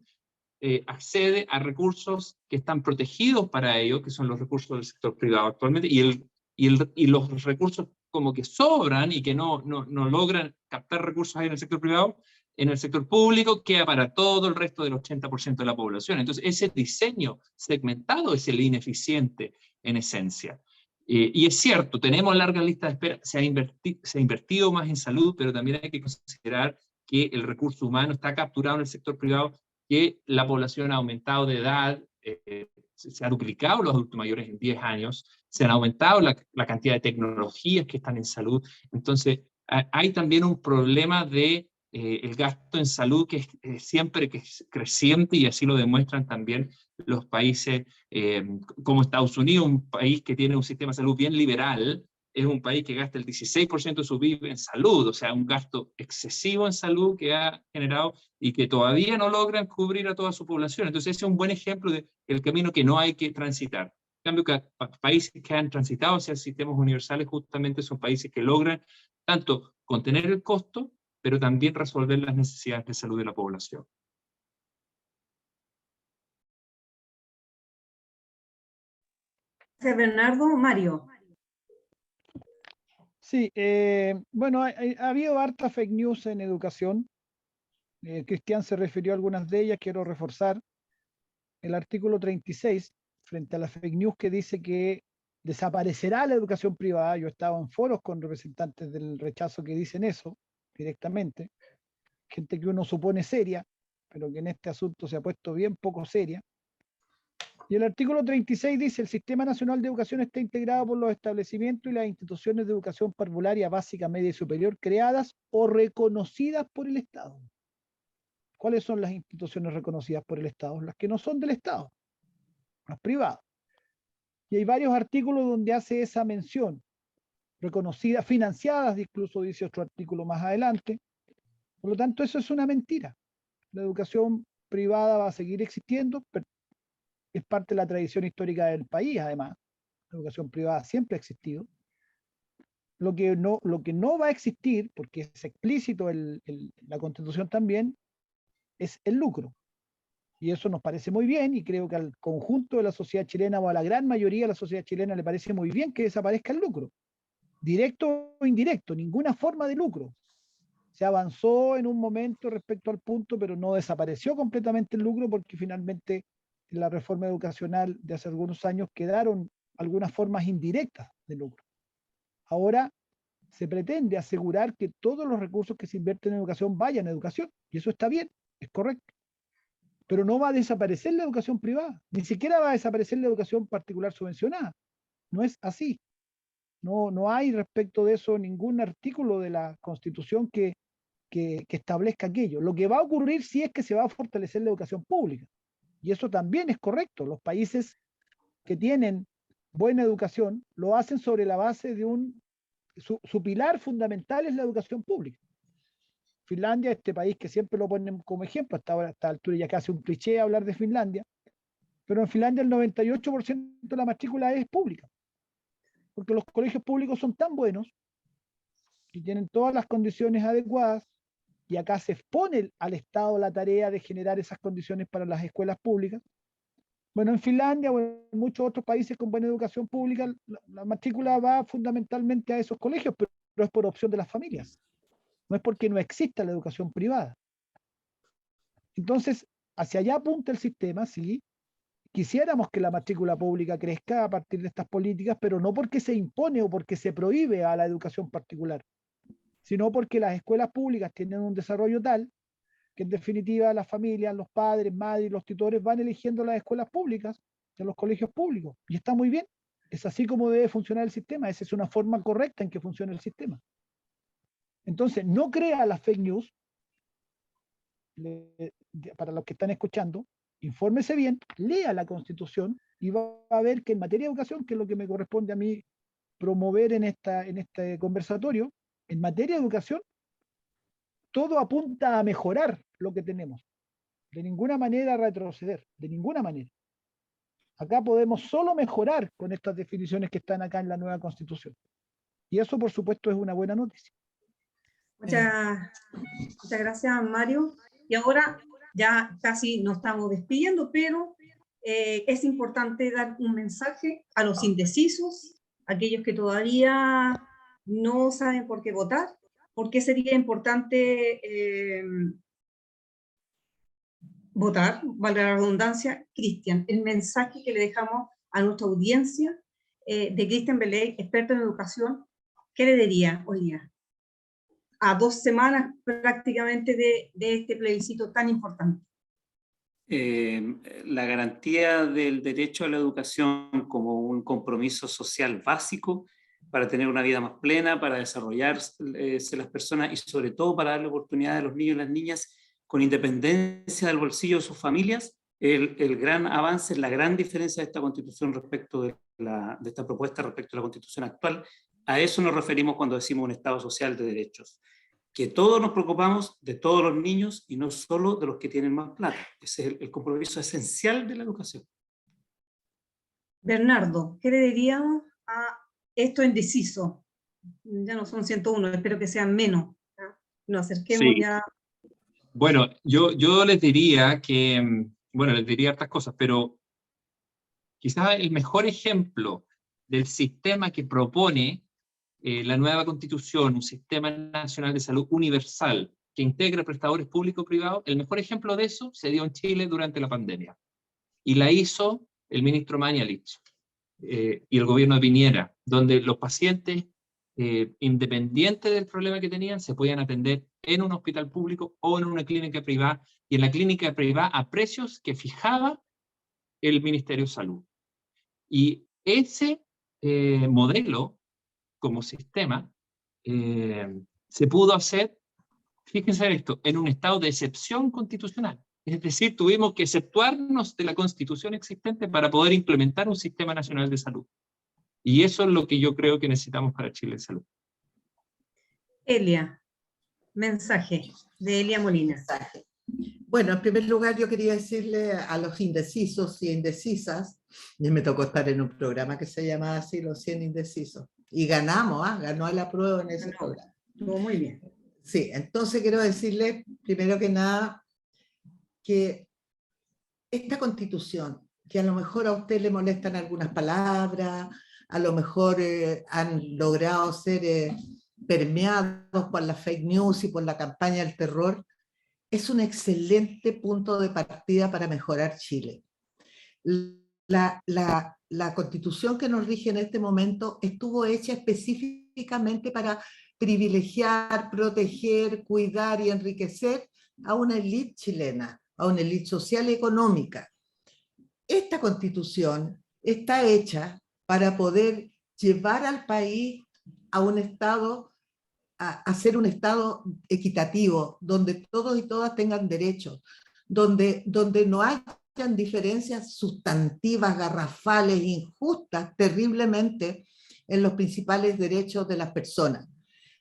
C: accede a recursos que están protegidos para ello, que son los recursos del sector privado actualmente, y los recursos como que sobran y que no logran captar recursos ahí en el sector privado, en el sector público queda para todo el resto del 80% de la población. Entonces, ese diseño segmentado es el ineficiente en esencia. Y es cierto, tenemos largas listas de espera, se ha invertido más en salud, pero también hay que considerar que el recurso humano está capturado en el sector privado, que la población ha aumentado de edad, se ha duplicado los adultos mayores en 10 años, se han aumentado la cantidad de tecnologías que están en salud. Entonces, hay también un problema de el gasto en salud que es siempre que es creciente, y así lo demuestran también los países como Estados Unidos, un país que tiene un sistema de salud bien liberal. Es un país que gasta el 16% de su PIB en salud, o sea, un gasto excesivo en salud que ha generado y que todavía no logran cubrir a toda su población. Entonces, ese es un buen ejemplo del camino que no hay que transitar. En cambio, que países que han transitado hacia sistemas universales justamente son países que logran tanto contener el costo, pero también resolver las necesidades de salud de la población.
A: Gracias, Bernardo. Mario.
E: Sí, bueno, ha habido harta fake news en educación. Cristian se refirió a algunas de ellas, quiero reforzar. El artículo 36, frente a la fake news que dice que desaparecerá la educación privada. Yo he estado en foros con representantes del rechazo que dicen eso directamente. Gente que uno supone seria, pero que en este asunto se ha puesto bien poco seria. Y el artículo 36 dice: el Sistema Nacional de Educación está integrado por los establecimientos y las instituciones de educación parvularia, básica, media y superior creadas o reconocidas por el Estado. ¿Cuáles son las instituciones reconocidas por el Estado? Las que no son del Estado, las privadas. Y hay varios artículos donde hace esa mención, reconocidas, financiadas, incluso dice otro artículo más adelante. Por lo tanto, eso es una mentira. La educación privada va a seguir existiendo, pero es parte de la tradición histórica del país, además. La educación privada siempre ha existido. Lo que no va a existir, porque es explícito la Constitución también, es el lucro. Y eso nos parece muy bien, y creo que al conjunto de la sociedad chilena, o a la gran mayoría de la sociedad chilena, le parece muy bien que desaparezca el lucro. Directo o indirecto, ninguna forma de lucro. Se avanzó en un momento respecto al punto, pero no desapareció completamente el lucro, porque finalmente en la reforma educacional de hace algunos años quedaron algunas formas indirectas de lucro. Ahora se pretende asegurar que todos los recursos que se invierten en educación vayan a educación, y eso está bien, es correcto. pero no va a desaparecer la educación privada, ni siquiera va a desaparecer la educación particular subvencionada. No es así. No hay respecto de eso ningún artículo de la Constitución que establezca aquello. Lo que va a ocurrir sí es que se va a fortalecer la educación pública. Y eso también es correcto. Los países que tienen buena educación lo hacen sobre la base de su pilar fundamental es la educación pública. Finlandia, este país que siempre lo ponen como ejemplo, hasta ahora, a esta altura ya casi un cliché hablar de Finlandia, pero en Finlandia el 98% de la matrícula es pública, porque los colegios públicos son tan buenos y tienen todas las condiciones adecuadas, y acá se expone al Estado la tarea de generar esas condiciones para las escuelas públicas. Bueno, en Finlandia o en muchos otros países con buena educación pública, la matrícula va fundamentalmente a esos colegios, pero es por opción de las familias. No es porque no exista la educación privada. Entonces, hacia allá apunta el sistema, sí. Quisiéramos que la matrícula pública crezca a partir de estas políticas, pero no porque se impone o porque se prohíbe a la educación particular, sino porque las escuelas públicas tienen un desarrollo tal que en definitiva las familias, los padres, madres y los tutores van eligiendo las escuelas públicas de los colegios públicos. Y está muy bien. Es así como debe funcionar el sistema. Esa es una forma correcta en que funciona el sistema. Entonces, no crea las fake news. Para los que están escuchando, infórmese bien, lea la Constitución y va a ver que en materia de educación, que es lo que me corresponde a mí promover en este conversatorio, en materia de educación, todo apunta a mejorar lo que tenemos. De ninguna manera retroceder, de ninguna manera. Acá podemos solo mejorar con estas definiciones que están acá en la nueva Constitución. Y eso, por supuesto, es una buena noticia.
A: Muchas gracias, Mario. Y ahora ya casi nos estamos despidiendo, pero es importante dar un mensaje a los indecisos, aquellos que todavía no saben por qué votar. ¿Por qué sería importante votar? Valga la redundancia. Cristian, el mensaje que le dejamos a nuestra audiencia de Cristian Beley, experto en educación, ¿qué le diría hoy día? A 2 semanas prácticamente de este plebiscito tan importante.
D: La garantía del derecho a la educación como un compromiso social básico para tener una vida más plena, para desarrollarse las personas y sobre todo para darle oportunidad a los niños y las niñas con independencia del bolsillo de sus familias. El gran avance, la gran diferencia de esta Constitución respecto de esta propuesta respecto a la Constitución actual, a eso nos referimos cuando decimos un Estado social de derechos. Que todos nos preocupamos de todos los niños y no solo de los que tienen más plata. Ese es el compromiso esencial de la educación.
A: Bernardo, ¿qué le diríamos a estos indecisos? Ya no son 101, espero que sean menos. Nos acerquemos
C: Sí.
A: ya.
C: Bueno, yo les diría que, bueno, les diría hartas cosas, pero quizás el mejor ejemplo del sistema que propone la nueva Constitución, un sistema nacional de salud universal que integra prestadores público-privados, el mejor ejemplo de eso se dio en Chile durante la pandemia. Y la hizo el ministro Mañalich y el gobierno de Piñera, donde los pacientes, independientes del problema que tenían, se podían atender en un hospital público o en una clínica privada, y en la clínica privada a precios que fijaba el Ministerio de Salud. Y ese modelo como sistema se pudo hacer, fíjense en esto, en un estado de excepción constitucional. Es decir, tuvimos que exceptuarnos de la Constitución existente para poder implementar un sistema nacional de salud. Y eso es lo que yo creo que necesitamos para Chile en salud.
A: Elia, mensaje de Elia Molina.
B: Mensaje. Bueno, en primer lugar yo quería decirle a los indecisos y indecisas, y me tocó estar en un programa que se llamaba así, Los 100 Indecisos, y ganamos, ganó a la prueba en ese programa.
A: Estuvo muy bien.
B: Sí, entonces quiero decirle, primero que nada, que esta Constitución, que a lo mejor a usted le molestan algunas palabras, a lo mejor han logrado ser permeados por la fake news y por la campaña del terror, es un excelente punto de partida para mejorar Chile. La Constitución que nos rige en este momento estuvo hecha específicamente para privilegiar, proteger, cuidar y enriquecer a una élite chilena, a una élite social y económica. Esta constitución está hecha para poder llevar al país a un estado, a ser un estado equitativo, donde todos y todas tengan derechos, donde no hayan diferencias sustantivas, garrafales, injustas, terriblemente, en los principales derechos de las personas.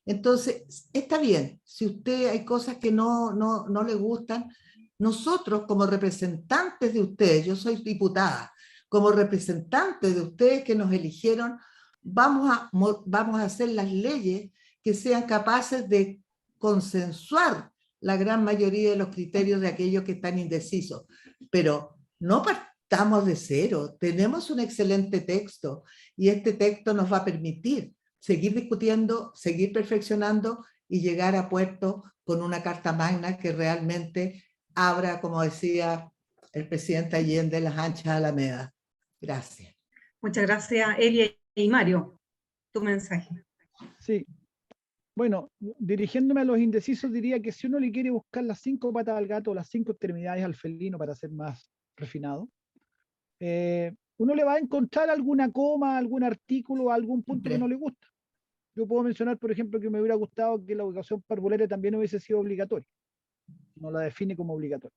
B: Entonces, está bien, si usted hay cosas que no le gustan, nosotros como representantes de ustedes, yo soy diputada, como representantes de ustedes que nos eligieron, vamos a hacer las leyes que sean capaces de consensuar la gran mayoría de los criterios de aquellos que están indecisos. Pero no partamos de cero, tenemos un excelente texto y este texto nos va a permitir seguir discutiendo, seguir perfeccionando y llegar a puerto con una carta magna que realmente abra, como decía el presidente Allende, las anchas alamedas. Gracias.
A: Muchas gracias, Elia y Mario. Tu mensaje.
E: Sí. Bueno, dirigiéndome a los indecisos, diría que si uno le quiere buscar las 5 patas al gato o las 5 extremidades al felino, para ser más refinado, uno le va a encontrar alguna coma, algún artículo, algún punto que no le gusta. Yo puedo mencionar, por ejemplo, que me hubiera gustado que la educación parvularia también hubiese sido obligatoria. No la define como obligatoria.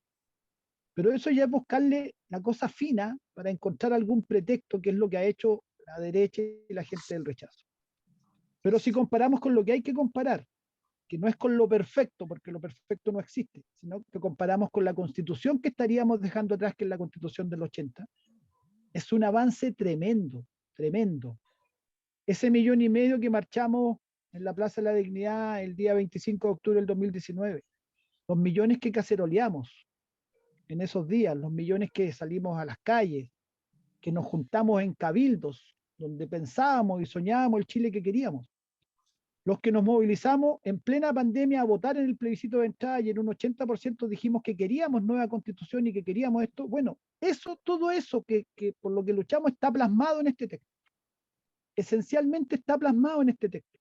E: Pero eso ya es buscarle la cosa fina para encontrar algún pretexto, que es lo que ha hecho la derecha y la gente del rechazo. Pero si comparamos con lo que hay que comparar, que no es con lo perfecto, porque lo perfecto no existe, sino que comparamos con la Constitución que estaríamos dejando atrás, que es la Constitución del 80, es un avance tremendo, tremendo. Ese 1,5 millones que marchamos en la Plaza de la Dignidad el día 25 de octubre del 2019, los millones que caceroleamos en esos días, los millones que salimos a las calles, que nos juntamos en cabildos, donde pensábamos y soñábamos el Chile que queríamos, los que nos movilizamos en plena pandemia a votar en el plebiscito de entrada y en un 80% dijimos que queríamos nueva constitución y que queríamos esto. Bueno, todo eso que por lo que luchamos está plasmado en este texto. Esencialmente está plasmado en este texto.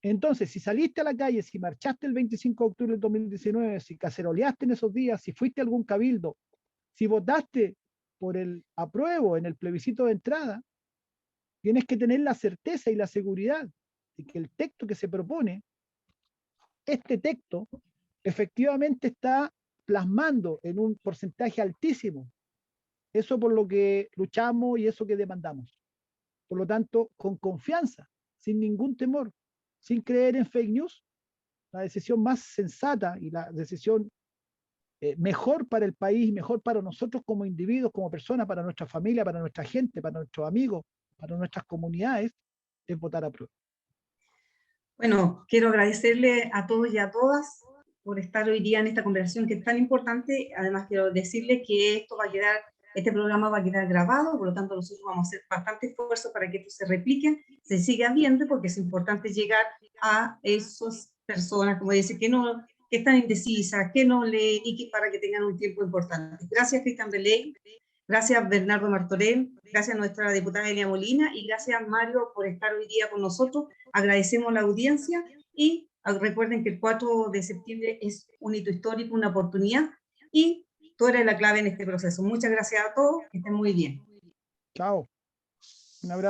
E: Entonces, si saliste a la calle, si marchaste el 25 de octubre del 2019, si caceroleaste en esos días, si fuiste a algún cabildo, si votaste por el apruebo en el plebiscito de entrada, tienes que tener la certeza y la seguridad de que el texto que se propone, este texto, efectivamente está plasmando en un porcentaje altísimo eso por lo que luchamos y eso que demandamos. Por lo tanto, con confianza, sin ningún temor, sin creer en fake news, la decisión más sensata y la decisión mejor para el país, mejor para nosotros como individuos, como personas, para nuestra familia, para nuestra gente, para nuestros amigos, para nuestras comunidades, es votar a prueba.
A: Bueno, quiero agradecerle a todos y a todas por estar hoy día en esta conversación que es tan importante. Además, quiero decirles que este programa va a quedar grabado, por lo tanto nosotros vamos a hacer bastante esfuerzo para que esto se replique, se siga viendo, porque es importante llegar a esas personas, como dice, que están indecisas, que no leen y para que tengan un tiempo importante. Gracias, Cristian Beley. Gracias, Bernardo Martorell, gracias a nuestra diputada Elia Molina y gracias, Mario, por estar hoy día con nosotros. Agradecemos la audiencia y recuerden que el 4 de septiembre es un hito histórico, una oportunidad y tú eres la clave en este proceso. Muchas gracias a todos, que estén muy bien.
E: Chao. Un abrazo.